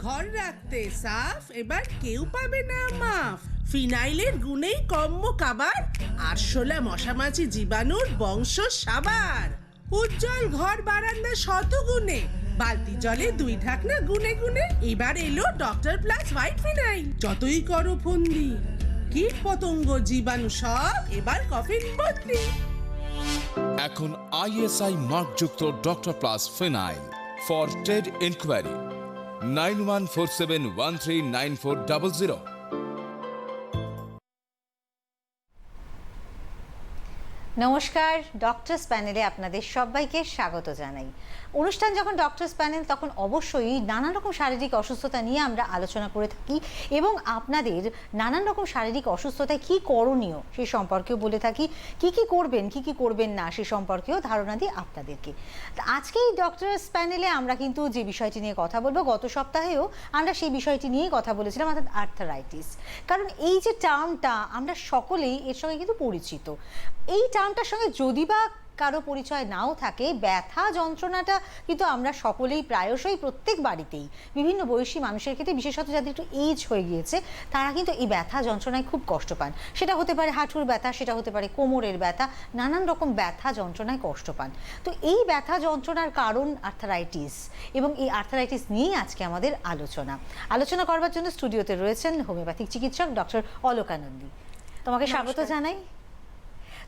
ঘর রাখতে সাফ, এবার কেউ পাবে না মাফ। ফিনাইলের গুণেই কম্ম কাবার, আরশোলা মশামাছি জীবাণুর বংশ সাবার। উজ্জ্বল ঘর বারান্দা শত গুণে, বালতি জলে 2 ঢাকনা গুনে গুনে। এবার এলো ডক্টর প্লাস হোয়াইট ফিনাইল, যতই করো ফন্দি, কীট পতঙ্গ জীবাণু সব এবার কফিন বন্দি। এখন ISI মার্কযুক্ত doctor plus phenyl. For trade enquiry 9147139400। নমস্কার, ডক্টরস প্যানেলে আপনাদের সবাইকে স্বাগত জানাই। অনুষ্ঠান যখন ডক্টরস প্যানেল, তখন অবশ্যই নানান রকম শারীরিক অসুস্থতা নিয়ে আমরা আলোচনা করে থাকি এবং আপনাদের নানান রকম শারীরিক অসুস্থতায় কী করণীয় সে সম্পর্কেও বলে থাকি, কি কি করবেন কি কি করবেন না সে সম্পর্কেও ধারণা দিই আপনাদেরকে। আজকেই ডক্টরস প্যানেলে আমরা কিন্তু যে বিষয়টি নিয়ে কথা বলবো, গত সপ্তাহেও আমরা সেই বিষয়টি নিয়েই কথা বলেছিলাম, অর্থাৎ আর্থারাইটিস। কারণ এই যে টার্মটা আমরা সকলেই এর সঙ্গে কিন্তু পরিচিত। এই টার্মটার সঙ্গে যদি বা কারো পরিচয় নাও থাকে, ব্যথা যন্ত্রণাটা কিন্তু আমরা সকলেই প্রায়শই প্রত্যেক বাড়িতেই বিভিন্ন বয়সী মানুষের ক্ষেত্রে, বিশেষত যাদের একটু এজ হয়ে গিয়েছে, তারা কিন্তু এই ব্যথা যন্ত্রণায় খুব কষ্ট পান। সেটা হতে পারে হাঁটুর ব্যথা, সেটা হতে পারে কোমরের ব্যথা, নানান রকম ব্যথা যন্ত্রণায় কষ্ট পান। তো এই ব্যথা যন্ত্রণার কারণ আর্থারাইটিস, এবং এই আর্থারাইটিস নিয়েই আজকে আমাদের আলোচনা করবার জন্য স্টুডিওতে রয়েছেন হোমিওপ্যাথিক চিকিৎসক ডক্টর অলকানন্দী। তোমাকে স্বাগত জানাই।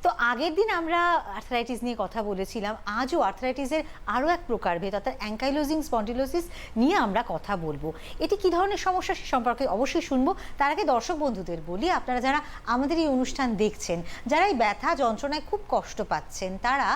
তো আগের দিন আমরা আর্থারাইটিস নিয়ে কথা বলেছিলাম, আজও আর্থারাইটিসের আরও এক প্রকারভেদ, অর্থাৎ অ্যাঙ্কাইলোজিং স্পন্ডিলোসিস নিয়ে আমরা কথা বলবো। এটি কী ধরনের সমস্যা সে সম্পর্কে অবশ্যই শুনবো। তার আগে দর্শক বন্ধুদের বলি, আপনারা যারা আমাদের এই অনুষ্ঠান দেখছেন, যারা এই ব্যথা যন্ত্রণায় খুব কষ্ট পাচ্ছেন, তারা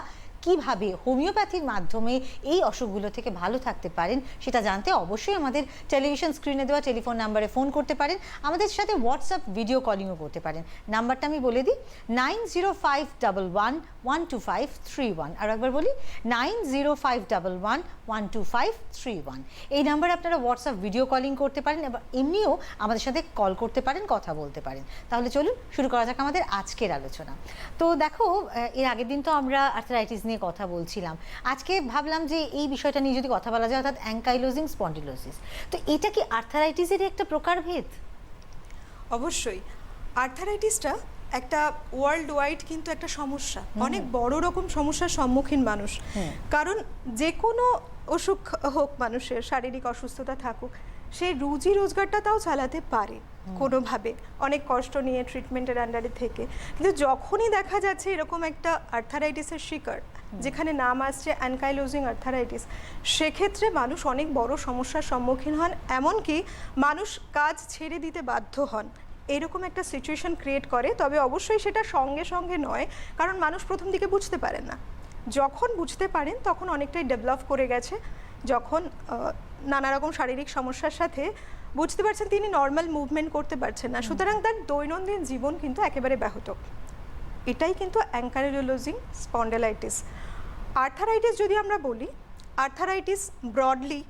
কিভাবে হোমিওপ্যাথির মাধ্যমে এই অসুখগুলো থেকে ভালো থাকতে পারেন সেটা জানতে অবশ্যই আমাদের টেলিভিশন স্ক্রিনে দেওয়া টেলিফোন নাম্বারে ফোন করতে পারেন। আমাদের সাথে হোয়াটসঅ্যাপ ভিডিও কলিংও করতে পারেন। নাম্বারটা আমি বলে দিই, 9051112531। আর একবার বলি, 9051112531। এই নাম্বারে আপনারা হোয়াটসঅ্যাপ ভিডিও কলিং করতে পারেন এবং এমনিও আমাদের সাথে কল করতে পারেন, কথা বলতে পারেন। তাহলে চলুন শুরু করা যাক আমাদের আজকের আলোচনা। তো দেখো, এর আগের দিন তো আমরা আর্থারাইটিস নিয়ে কথা বলছিলাম, আজকে ভাবলাম যে এই বিষয়টা নিয়ে যদি কথা বলা যায়, অর্থাৎ অ্যাঙ্কাইলোজিং স্পন্ডিলোসিস। তো এটা কি আর্থারাইটিসেরই একটা প্রকারভেদ? অবশ্যই। আর্থারাইটিসটা একটা ওয়ার্ল্ড ওয়াইড কিন্তু একটা সমস্যা, অনেক বড় রকম সমস্যার সম্মুখীন মানুষ। কারণ যে কোনো অসুখ হোক, মানুষের শারীরিক অসুস্থতা থাকুক, সে রুজি রোজগারটা তাও চালাতে পারে কোনোভাবে, অনেক কষ্ট নিয়ে ট্রিটমেন্টের আন্ডারে থেকে। কিন্তু যখনই দেখা যাচ্ছে এরকম একটা আর্থারাইটিসের শিকার, যেখানে নাম আসছে অ্যানকাইলোজিং আর্থারাইটিস, সেক্ষেত্রে মানুষ অনেক বড় সমস্যার সম্মুখীন হন, এমনকি মানুষ কাজ ছেড়ে দিতে বাধ্য হন। এরকম একটা সিচুয়েশন ক্রিয়েট করে। তবে অবশ্যই সেটা সঙ্গে সঙ্গে নয়, কারণ মানুষ প্রথম দিকে বুঝতে পারেন না। যখন বুঝতে পারেন তখন অনেকটাই ডেভেলপ করে গেছে। যখন নানা রকম শারীরিক সমস্যার সাথে বুঝতে পারছেন তিনি নর্মাল মুভমেন্ট করতে পারছেন না, সুতরাং তার দৈনন্দিন জীবন কিন্তু একেবারে ব্যাহত। এটাই কিন্তু অ্যাঙ্কাইলোজিং স্পন্ডিলাইটিস। আর্থারাইটিস যদি আমরা বলি, আর্থারাইটিস ব্রডলি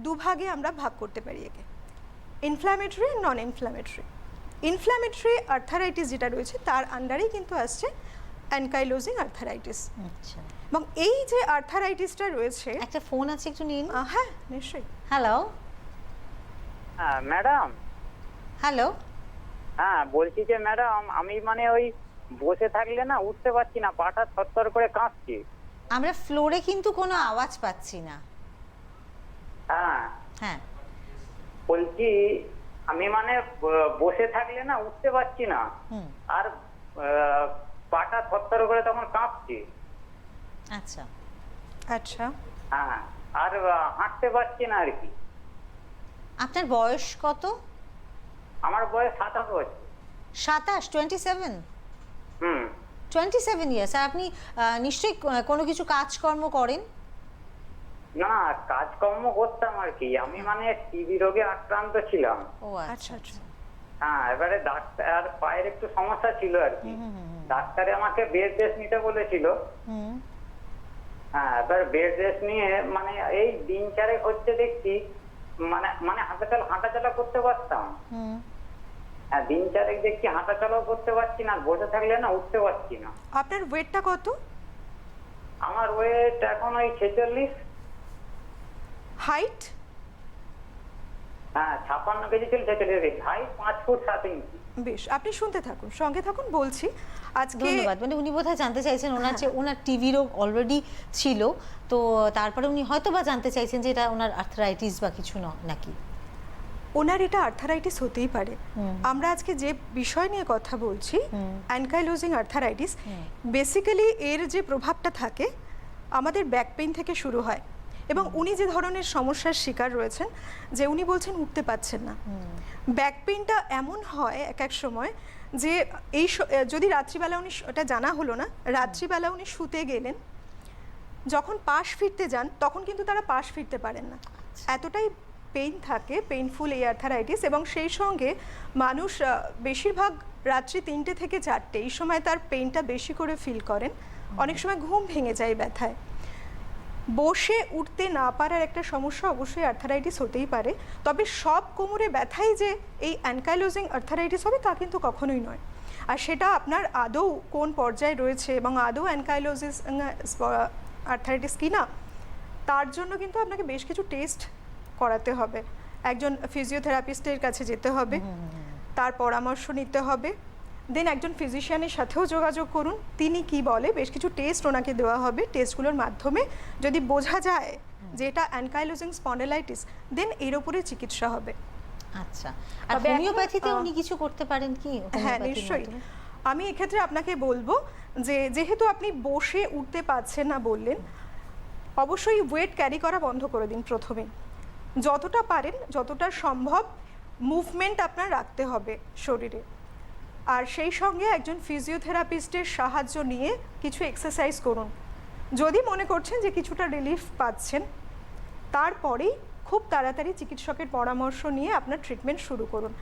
দুভাগে আমরা ভাগ করতে পারি একে, ইনফ্ল্যামেটরি, নন ইনফ্ল্যামেটরি। ইনফ্ল্যামেটরি আর্থারাইটিস যেটা রয়েছে তার আন্ডারেই কিন্তু আসছে অ্যানকাইলোজিং আর্থারাইটিস। আচ্ছা, এবং এই যে আর্থারাইটিসটা রয়েছে, একটা ফোন আছে, একটু নিন। হ্যাঁ নিশ্চয়ই। হ্যালো। হ্যাঁ ম্যাডাম। হ্যালো। হ্যাঁ বলছি যে ম্যাডাম, আমি মানে ওই বসে থাকলে না উঠতে পারছি না, পাটা থরথর করে কাঁপছে। আমরা ফ্লোরে কিন্তু কোনো আওয়াজ পাচ্ছি না। হ্যাঁ হ্যাঁ, বলছি আমি মানে বসে থাকলে না উঠতে পারছি না, আর পাটা থরথর করে তখন কাঁপছে। আচ্ছা আচ্ছা। হ্যাঁ, আর হাঁটতে পারছি না আর কি। আপনার বয়স কত? আমার বয়স 27 বছর। 27, 27? 27 ইয়ার্স। আর আপনি নিশ্চয়ই কোনো কিছু কাজকর্ম করেন? না, কাজকর্ম করতাম আর কি। আমি মানে টিবি রোগে আক্রান্ত ছিলাম। ও আচ্ছা আচ্ছা। হ্যাঁ, এবারে ডাক্তার পায়ের একটু সমস্যা ছিল আর কি, ডাক্তারে আমাকে বেড রেস্ট নিতে বলেছিল। হ্যাঁ, এবার বেড রেস্ট নিয়ে মানে এই দিন চারেক হচ্ছে দেখছি মানে হাঁটাচলা করতে পারতাম। হ্যাঁ, দিন চারেক দেখছি হাঁটাচলাও করতে পারছি না, বসে থাকলে না উঠতে পারছি না। আপনার ওয়েটটা কত? আমার ওয়েট এখন ওই 46। হাইট? হ্যাঁ 56 কেজি ছিল 46 কেজি, হাইট 5 ফুট 7 ইঞ্চি। বেশ, আপনি শুনতে থাকুন, সঙ্গে থাকুন, বলছি আজকে ধন্যবাদ। মানে উনি বোধহয় জানতে চাইছেন ওনার যে ওনার টিভি রোগ অলরেডি ছিল, তো তারপরে উনি হয়তো বা জানতে চাইছেন যে এটা ওনার আর্থ্রাইটিস বা কিছু নাকি। ওনার এটা আর্থারাইটিস হতেই পারে। আমরা আজকে যে বিষয় নিয়ে কথা বলছি, অ্যানকাইলোজিং আর্থারাইটিস, বেসিক্যালি এর যে প্রভাবটা থাকে আমাদের ব্যাক পেইন থেকে শুরু হয়, এবং উনি যে ধরনের সমস্যার শিকার রয়েছেন যে উনি বলছেন উঠতে পারছেন না। ব্যাক পেইনটা এমন হয় এক এক সময় যে যদি রাত্রিবেলা উনি, ওটা জানা হলো না, রাত্রিবেলা উনি শুতে গেলেন, যখন পাশ ফিরতে যান তখন কিন্তু তারা পাশ ফিরতে পারেন না, এতটাই পেইন থাকে, পেইনফুল এই আর্থারাইটিস। এবং সেই সঙ্গে মানুষ বেশিরভাগ রাত্রি 3টে থেকে 4টে এই সময় তার পেইনটা বেশি করে ফিল করেন, অনেক সময় ঘুম ভেঙে যায় ব্যথায়। বসে উঠতে না পারার একটা সমস্যা অবশ্যই আর্থারাইটিস হতেই পারে, তবে সব কোমরে ব্যথাই যে এই অ্যানকাইলোজিং আর্থারাইটিস হবে তা কিন্তু কখনোই নয়। আর সেটা আপনার আদৌ কোন পর্যায়ে রয়েছে এবং আদৌ অ্যানকাইলোজিস আর্থারাইটিস কি না, তার জন্য কিন্তু আপনাকে বেশ কিছু টেস্ট করাতে হবে, একজন ফিজিওথেরাপিস্টের কাছে যেতে হবে, তার পরামর্শ নিতে হবে, দেন একজন ফিজিশিয়ানের সাথেও যোগাযোগ করুন, তিনি কি বলে, বেশ কিছু টেস্ট ওনাকে দেওয়া হবে। টেস্টগুলোর মাধ্যমে যদি বোঝা যায় যে এটা অ্যানকাইলোজিং স্পন্ডিলাইটিস, দেন এর উপরে চিকিৎসা হবে। আচ্ছা, আর তবে এখন, হোমিওপ্যাথিতে উনি কিছু করতে পারেন কি? হ্যাঁ হোমিওপ্যাথির নিশ্চয়ই। মাধ্যমে? আমি এক্ষেত্রে আপনাকে বলবো যে যেহেতু আপনি বসে উঠতে পারছেন না বললেন, অবশ্যই ওয়েট ক্যারি করা বন্ধ করে দিন প্রথমে। যতটা পারেন, যতটা সম্ভব মুভমেন্ট আপনার রাখতে হবে শরীরে। আর সেই সঙ্গে একজন ফিজিওথেরাপিস্টের সাহায্য নিয়ে কিছু এক্সারসাইজ করুন। যদি মনে করছেন যে কিছুটা রিলিফ পাচ্ছেন, তারপরেই খুব তাড়াতাড়ি চিকিৎসকের পরামর্শ নিয়ে আপনার ট্রিটমেন্ট শুরু করুন।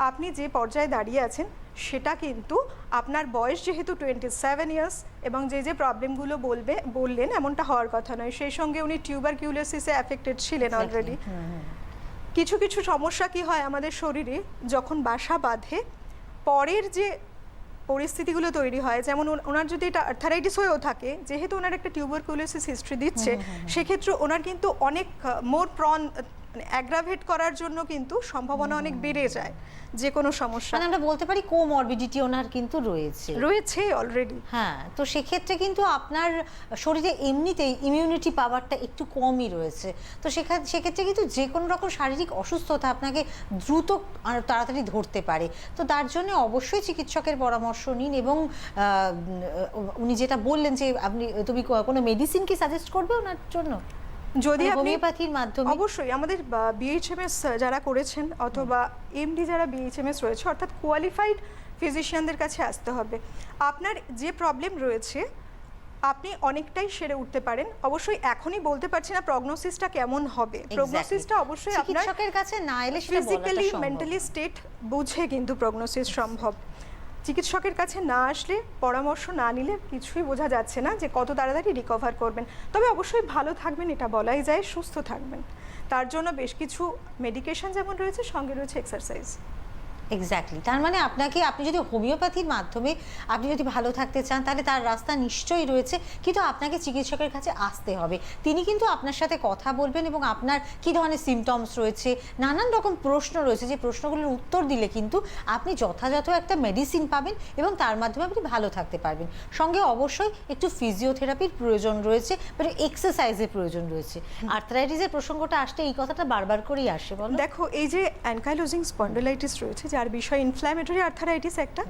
আপনি যে পর্যায়ে দাঁড়িয়ে আছেন সেটা কিন্তু আপনার বয়স যেহেতু 27 ইয়ার্স এবং যে প্রবলেমগুলো বললেন এমনটা হওয়ার কথা নয়। সেই সঙ্গে উনি টিউবারকিউলোসিসে অ্যাফেক্টেড ছিলেন অলরেডি। কিছু কিছু সমস্যা কি হয় আমাদের শরীরে যখন বাসা বাঁধে, পরের যে পরিস্থিতিগুলো তৈরি হয়, যেমন ওনার যদি এটা আর্থারাইটিস হয়েও থাকে, যেহেতু ওনার একটা টিউবারকুলোসিস হিস্ট্রি দিচ্ছে, সেক্ষেত্রে ওনার কিন্তু অনেক মোর অ্যাগ্রাভেট করার জন্য কিন্তু সম্ভাবনা অনেক বেড়ে যায় যে কোনো সমস্যা। মানে আমরা বলতে পারি কোমরবিডিটি ওনার কিন্তু রয়েছে অলরেডি। হ্যাঁ, তো সেক্ষেত্রে কিন্তু আপনার শরীরে এমনিতেই ইমিউনিটি পাওয়ারটা একটু কমই রয়েছে, তো সেক্ষেত্রে কিন্তু যে কোনো রকম শারীরিক অসুস্থতা আপনাকে দ্রুত আর তাড়াতাড়ি ধরতে পারে। তো তার জন্য অবশ্যই চিকিৎসকের পরামর্শ নিন। এবং উনি যেটা বললেন যে তুমি কোনো মেডিসিন কি সাজেস্ট করবে ওনার জন্য? যদি আপনি হোমিওপ্যাথির মাধ্যমে, অবশ্যই আমাদের বিএইচএমএস যারা করেছেন অথবা এমডি যারা বিএইচএমএস রয়েছে, অর্থাৎ কোয়ালিফাইড ফিজিশিয়ানদের কাছে আসতে হবে। আপনার যে প্রবলেম রয়েছে আপনি অনেকটাই সেরে উঠতে পারেন। অবশ্যই এখনই বলতে পারছি না প্রগনোসিসটা কেমন হবে, প্রগনোসিসটা অবশ্যই আপনার চিকিৎসকের কাছে না এলে সেটা বলাটা ফিজিক্যালি সম্ভব মেন্টালি না। স্টেট বুঝে কিন্তু প্রগনোসিস সম্ভব। চিকিৎসকের কাছে না আসলে, পরামর্শ না নিলে কিছুই বোঝা যাচ্ছে না যে কত তাড়াতাড়ি রিকভার করবেন। তবে অবশ্যই ভালো থাকবেন এটা বলাই যায়, সুস্থ থাকবেন। তার জন্য বেশ কিছু মেডিকেশন যেমন রয়েছে, সঙ্গে রয়েছে এক্সারসাইজ। এক্স্যাক্টলি, তার মানে আপনি যদি হোমিওপ্যাথির মাধ্যমে আপনি যদি ভালো থাকতে চান, তাহলে তার রাস্তা নিশ্চয়ই রয়েছে, কিন্তু আপনাকে চিকিৎসকের কাছে আসতে হবে। তিনি কিন্তু আপনার সাথে কথা বলবেন এবং আপনার কী ধরনের সিমটমস রয়েছে, নানান রকম প্রশ্ন রয়েছে, যে প্রশ্নগুলোর উত্তর দিলে কিন্তু আপনি যথাযথ একটা মেডিসিন পাবেন এবং তার মাধ্যমে আপনি ভালো থাকতে পারবেন। সঙ্গে অবশ্যই একটু ফিজিওথেরাপির প্রয়োজন রয়েছে, মানে এক্সারসাইজের প্রয়োজন রয়েছে। আর্থ্রাইটিসের প্রসঙ্গটা আসলে এই কথাটা বারবার করেই আসে। বলো। দেখো, এই যে অ্যানকাইলোজিং স্পন্ডিলাইটিস রয়েছে, যার বিষয় ইনফ্ল্যামেটরি আর্থারাইটিস একটা,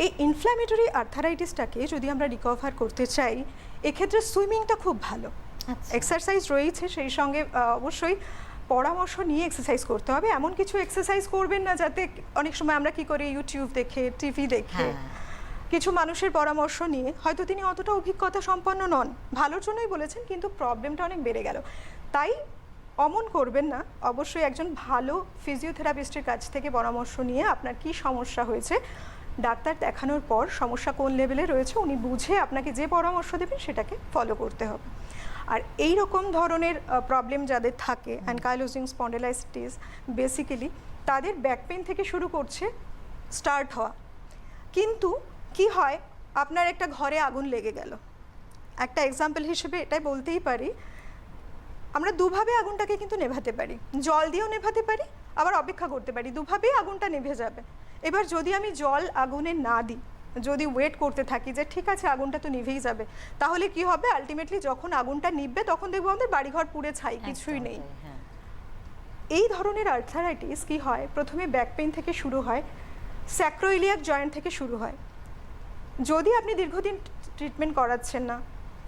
এই ইনফ্ল্যামেটরি আর্থারাইটিসটাকে যদি আমরা রিকভার করতে চাই, এক্ষেত্রে সুইমিংটা খুব ভালো। এক্সারসাইজ রয়েছে, সেই সঙ্গে অবশ্যই পরামর্শ নিয়ে এক্সারসাইজ করতে হবে। এমন কিছু এক্সারসাইজ করবেন না যাতে, অনেক সময় আমরা কি করি ইউটিউব দেখে, টিভি দেখে, কিছু মানুষের পরামর্শ নিয়ে, হয়তো তিনি অতটা অভিজ্ঞতা সম্পন্ন নন, ভালোর জন্যই বলেছেন, কিন্তু প্রবলেমটা অনেক বেড়ে গেল। তাই অমন করবেন না, অবশ্যই একজন ভালো ফিজিওথেরাপিস্টের কাছ থেকে পরামর্শ নিয়ে আপনার কি সমস্যা হয়েছে ডাক্তার দেখানোর পর সমস্যা কোন লেভেলে রয়েছে উনি বুঝে আপনাকে যে পরামর্শ দেবেন সেটাকে ফলো করতে হবে। আর এই রকম ধরনের প্রবলেম যাদের থাকে, অ্যানকাইলোজিং স্পন্ডিলাইটিস বেসিক্যালি তাদের ব্যাক পেইন থেকে শুরু করছে স্টার্ট হওয়া। কিন্তু কি হয়, আপনার একটা ঘরে আগুন লেগে গেল, একটা এক্সাম্পল হিসেবে এটাই বলতেই পারি, আমরা দুভাবে আগুনটাকে কিন্তু নেভাতে পারি, জল দিয়েও নেভাতে পারি, আবার অপেক্ষা করতে পারি, দুভাবেই আগুনটা নেভে যাবে। এবার যদি আমি জল আগুনে না দিই, যদি ওয়েট করতে থাকি যে ঠিক আছে আগুনটা তো নিভেই যাবে, তাহলে কি হবে, আলটিমেটলি যখন আগুনটা নিভবে তখন দেখবো আমাদের বাড়িঘর পুড়ে ছাই, কিছুই নেই। হ্যাঁ। এই ধরনের আর্থারাইটিস কি হয়, প্রথমে ব্যাক পেইন থেকে শুরু হয়, স্যাক্রোইলিয়াক জয়েন্ট থেকে শুরু হয়। যদি আপনি দীর্ঘদিন ট্রিটমেন্ট করাচ্ছেন না,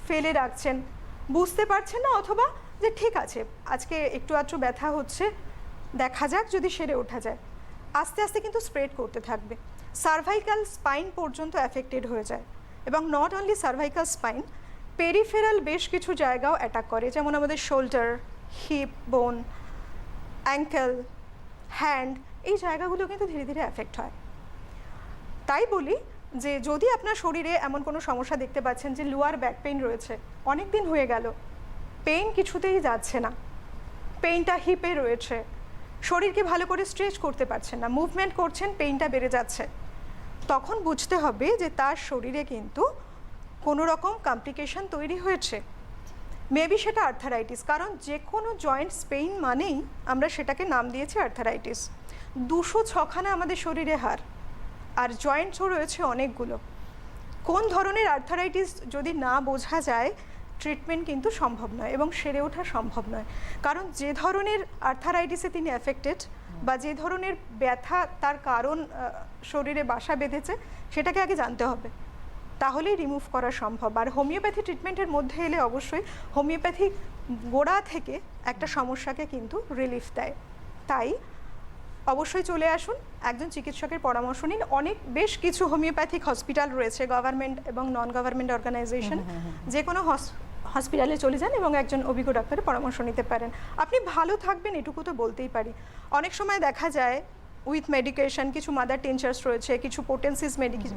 ফেলে রাখছেন, বুঝতে পারছেন না, অথবা যে ঠিক আছে আজকে একটু আধটু ব্যথা হচ্ছে, দেখা যাক যদি সেরে ওঠা যায়, আস্তে আস্তে কিন্তু স্প্রেড করতে থাকবে, সার্ভাইকাল স্পাইন পর্যন্ত অ্যাফেক্টেড হয়ে যায়। এবং not only cervical spine, peripheral বেশ কিছু জায়গাও অ্যাটাক করে, যেমন আমাদের শোল্ডার, হিপ বোন, অ্যাঙ্কেল, হ্যান্ড, এই জায়গাগুলো কিন্তু ধীরে ধীরে অ্যাফেক্ট হয়। তাই বলি যে যদি আপনার শরীরে এমন কোনো সমস্যা দেখতে পাচ্ছেন যে লোয়ার ব্যাক পেইন রয়েছে, অনেক দিন হয়ে গেল, পেইন কিছুতেই যাচ্ছে না, পেইনটা হিপে রয়েছে, শরীরকে ভালো করে স্ট্রেচ করতে পারছেন না, মুভমেন্ট করছেন পেইনটা বেড়ে যাচ্ছে, তখন বুঝতে হবে যে তার শরীরে কিন্তু কোনো রকম কমপ্লিকেশন তৈরি হয়েছে। মেবি সেটা আর্থারাইটিস, কারণ যে কোনো জয়েন্টস পেইন মানেই আমরা সেটাকে নাম দিয়েছি আর্থারাইটিস। 206খানা আমাদের শরীরে হাড়, আর জয়েন্টসও রয়েছে অনেকগুলো। কোন ধরনের আর্থারাইটিস যদি না বোঝা যায়, ট্রিটমেন্ট কিন্তু সম্ভব নয় এবং সেরে ওঠা সম্ভব নয়। কারণ যে ধরনের আর্থারাইটিসে তিনি অ্যাফেক্টেড বা যে ধরনের ব্যথা তার কারণ শরীরে বাসা বেঁধেছে, সেটাকে আগে জানতে হবে, তাহলেই রিমুভ করা সম্ভব। আর হোমিওপ্যাথি ট্রিটমেন্টের মধ্যে এলে অবশ্যই হোমিওপ্যাথি গোড়া থেকে একটা সমস্যাকে কিন্তু রিলিফ দেয়। তাই অবশ্যই চলে আসুন, একজন চিকিৎসকের পরামর্শ নিন। বেশ কিছু হোমিওপ্যাথিক হসপিটাল রয়েছে, গভর্নমেন্ট এবং নন গভর্নমেন্ট অর্গানাইজেশন, যে কোনো হসপিটালে চলে যান এবং একজন অভিজ্ঞ ডাক্তারের পরামর্শ নিতে পারেন। আপনি ভালো থাকবেন এটুকু তো বলতেই পারি। অনেক সময় দেখা যায় উইথ মেডিকেশন, কিছু মাদার টিনচার্স রয়েছে, কিছু পোটেন্সিস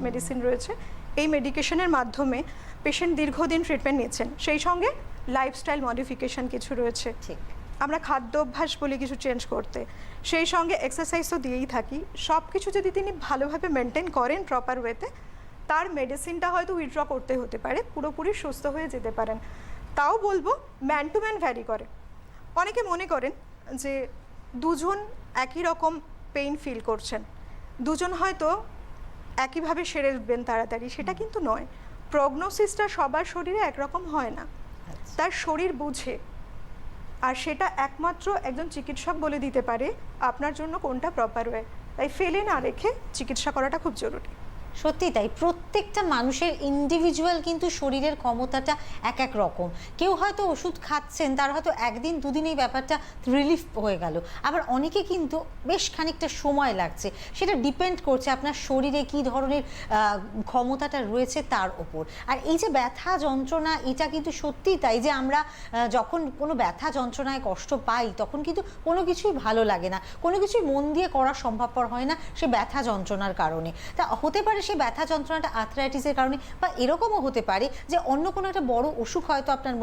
মেডিসিন রয়েছে, এই মেডিকেশনের মাধ্যমে পেশেন্ট দীর্ঘদিন ট্রিটমেন্ট নিচ্ছেন। সেই সঙ্গে লাইফস্টাইল মডিফিকেশন কিছু রয়েছে, ঠিক, আমরা খাদ্য অভ্যাস বলি কিছু চেঞ্জ করতে, সেই সঙ্গে এক্সারসাইজ তো দিয়েই থাকি। সব কিছু যদি তিনি ভালোভাবে মেনটেন করেন প্রপার ওয়েতে, তার মেডিসিনটা হয়তো উইথড্র করতে হতে পারে, পুরোপুরি সুস্থ হয়ে যেতে পারেন। তাও বলবো ম্যান টু ম্যান ভ্যারি করে। অনেকে মনে করেন যে দুজন একই রকম পেইন ফিল করছেন, দুজন হয়তো একইভাবে সেরে উঠবেন তাড়াতাড়ি, সেটা কিন্তু নয়। প্রগনোসিসটা সবার শরীরে একরকম হয় না, তার শরীর বুঝে, আর সেটা একমাত্র একজন চিকিৎসক বলে দিতে পারে আপনার জন্য কোনটা প্রপার ওয়ে। তাই ফেলে না রেখে চিকিৎসা করাটা খুব জরুরি। সত্যি তাই, প্রত্যেকটা মানুষের ইন্ডিভিজুয়াল কিন্তু শরীরের ক্ষমতাটা এক এক রকম। কেউ হয়তো ওষুধ খাচ্ছেন, তার হয়তো একদিন দুদিন এই ব্যাপারটা রিলিফ হয়ে গেল, আবার অনেকে কিন্তু বেশ খানিকটা সময় লাগছে। সেটা ডিপেন্ড করছে আপনার শরীরে কী ধরনের ক্ষমতাটা রয়েছে তার ওপর। আর এই যে ব্যথা যন্ত্রণা, এটা কিন্তু সত্যিই তাই যে আমরা যখন কোনো ব্যথা যন্ত্রণায় কষ্ট পাই, তখন কিন্তু কোনো কিছুই ভালো লাগে না, কোনো কিছুই মন দিয়ে করা সম্ভবপর হয় না সে ব্যথা যন্ত্রণার কারণে। তা হতে পারে সেই ব্যথা যন্ত্রণাটা আর্থ্রাইটিসের কারণে, বা এরকমও হতে পারে যে অন্য কোনো একটা বড় অসুখ হয়তো আপনার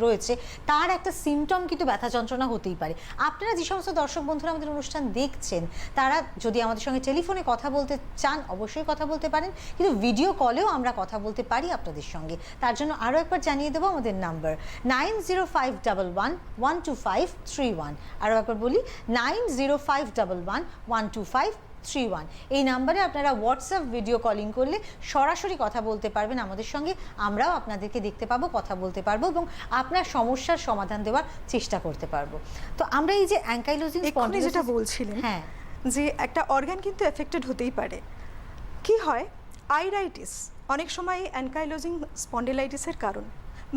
রয়েছে, তার একটা সিমটম কিন্তু ব্যথা যন্ত্রণা হতেই পারে। আপনারা যে সমস্ত দর্শক বন্ধুরা আমাদের অনুষ্ঠান দেখছেন, তারা যদি আমাদের সঙ্গে টেলিফোনে কথা বলতে চান অবশ্যই কথা বলতে পারেন, কিন্তু ভিডিও কলেও আমরা কথা বলতে পারি আপনাদের সঙ্গে। তার জন্য আরও একবার জানিয়ে দেবো আমাদের নাম্বার 9051112531। আরও একবার বলি 9051112531। এই নাম্বারে আপনারা হোয়াটসঅ্যাপ ভিডিও কলিং করলে সরাসরি কথা বলতে পারবেন আমাদের সঙ্গে, আমরাও আপনাদেরকে দেখতে পাবো, কথা বলতে পারবো এবং আপনার সমস্যার সমাধান দেওয়ার চেষ্টা করতে পারবো। তো আমরা এই যে অ্যাঙ্কাইলোজিং স্পন্ডিলোসিস যেটা বলছিলেন, হ্যাঁ, যে একটা অর্গান কিন্তু এফেক্টেড হতেই পারে। কি হয়, আইরাইটিস অনেক সময় অ্যাঙ্কাইলোজিং স্পন্ডিলাইটিসের কারণ।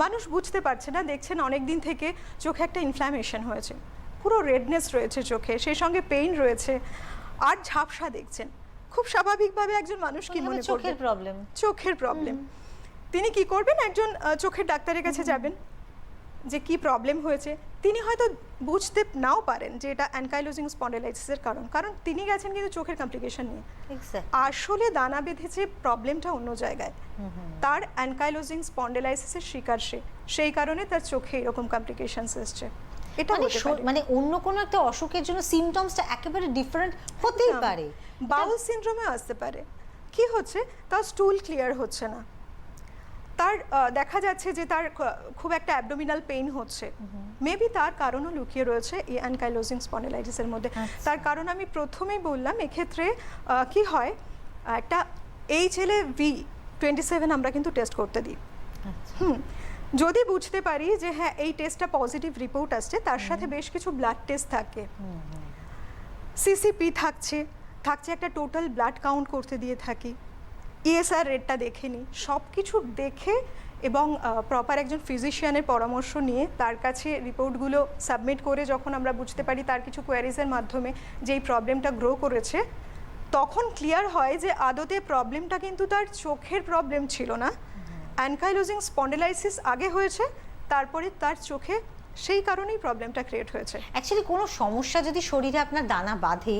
মানুষ বুঝতে পারছে না, দেখছেন অনেক দিন থেকে চোখে একটা ইনফ্ল্যামেশন হয়েছে, পুরো রেডনেস রয়েছে চোখে, সেই সঙ্গে পেইন রয়েছে, আর ঝাপসা দেখছেন। খুব স্বাভাবিকভাবে একজন মানুষ কি মনে করবে, চোখের প্রবলেম। তিনি কি করবেন, একজন চোখের ডাক্তারের কাছে যাবেন, যে কি প্রবলেম হয়েছে। তিনি হয়তো বুঝতে নাও পারেন যে এটা অ্যাঙ্কাইলোজিং স্পন্ডিলাইটিসের কারণ তিনি গেছেন কিন্তু চোখের কমপ্লিকেশন নিয়ে। আসলে দানা বেঁধেছে প্রবলেমটা অন্য জায়গায়, তার অ্যাঙ্কাইলোজিং স্পন্ডিলাইটিসের শিকার সেই কারণে তার চোখে এরকম কমপ্লিকেশনস এসছে। এটা মানে অন্য কোনো একটা অসুখের জন্য সিমটমসটা একেবারে ডিফারেন্ট হতেই পারে। বাউল সিনড্রোমে আসতে পারে, কি হচ্ছে, তার স্টুল ক্লিয়ার হচ্ছে না, তার দেখা যাচ্ছে যে তার খুব একটা অ্যাবডোমিনাল পেইন হচ্ছে, মেবি তার কারণও লুকিয়ে রয়েছে এই অ্যানকাইলোজিং স্পন্ডিলাইটিসের মধ্যে। তার কারণ আমি প্রথমেই বললাম, এক্ষেত্রে কি হয়, একটা HLA-V27 আমরা কিন্তু টেস্ট করতে দিই। যদি বুঝতে পারি যে হ্যাঁ এই টেস্টটা পজিটিভ রিপোর্ট আসছে, তার সাথে বেশ কিছু ব্লাড টেস্ট থাকে, CCP থাকছে একটা টোটাল ব্লাড কাউন্ট করতে দিয়ে থাকি, ESR রেটটা দেখে নিই, সব কিছু দেখে এবং প্রপার একজন ফিজিশিয়ানের পরামর্শ নিয়ে তার কাছে রিপোর্টগুলো সাবমিট করে যখন আমরা বুঝতে পারি তার কিছু কোয়ারিজের মাধ্যমে যে এই প্রবলেমটা গ্রো করেছে, তখন ক্লিয়ার হয় যে আদতে প্রবলেমটা কিন্তু তার চোখের প্রবলেম ছিল না, অ্যানকাইলোজিং স্পন্ডিলাইসিস আগে হয়েছে, তারপরে তার চোখে সেই কারণেই প্রবলেমটা ক্রিয়েট হয়েছে। অ্যাকচুয়ালি কোনো সমস্যা যদি শরীরে আপনার দানা বাঁধে,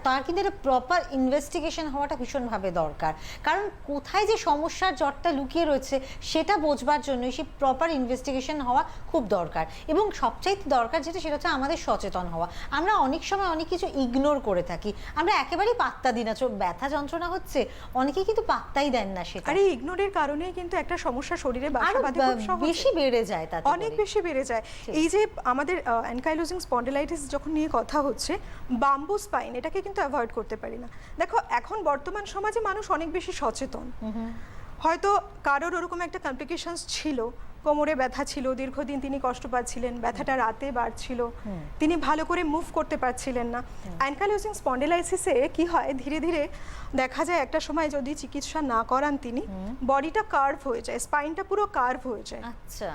তার কিন্তু একটা প্রপার ইনভেস্টিগেশন হওয়াটা ভীষণভাবে দরকার, কারণ কোথায় যে সমস্যার জটটা লুকিয়ে রয়েছে সেটা বোঝবার জন্য সেই প্রপার ইনভেস্টিগেশন হওয়া খুব দরকার। এবং সবচাইতে দরকার যেটা, সেটা হচ্ছে আমাদের সচেতন হওয়া। আমরা অনেক সময় অনেক কিছু ইগনোর করে থাকি, আমরা একেবারেই পাত্তা দিই না। ব্যথা যন্ত্রণা হচ্ছে, অনেকেই কিন্তু পাত্তাই দেন না সেটা, আর এই ইগনোরের কারণেই কিন্তু একটা সমস্যা শরীরে বাসা বাঁধে, খুব সহজে বেশি বেড়ে যায়, তাতে অনেক বেশি বেড়ে যায়। এই যে আমাদের অ্যানকাইলোজিং স্পন্ডিলাইটিস যখন নিয়ে কথা হচ্ছে, বাম্বু স্পাইন, এটাকে কিন্তু অ্যাভয়েড করতে পারি না। দেখো এখন বর্তমান সমাজে মানুষ অনেক বেশি সচেতন, হয়তো কারোর ওরকম একটা কমপ্লিকেশনস ছিল, কোমরে ব্যথা ছিল, দীর্ঘদিন তিনি কষ্ট পাচ্ছিলেন, ব্যথাটা রাতে বাড়ছিল, তিনি ভালো করে মুভ করতে পারছিলেন না। অ্যানকাইলোজিং স্পন্ডিলাইসিসে কি হয়, ধীরে ধীরে দেখা যায় একটা সময় যদি চিকিৎসা না করান তিনি, বডিটা কার্ভ হয়ে যায়, স্পাইনটা পুরো কার্ভ হয়ে যায়। আচ্ছা,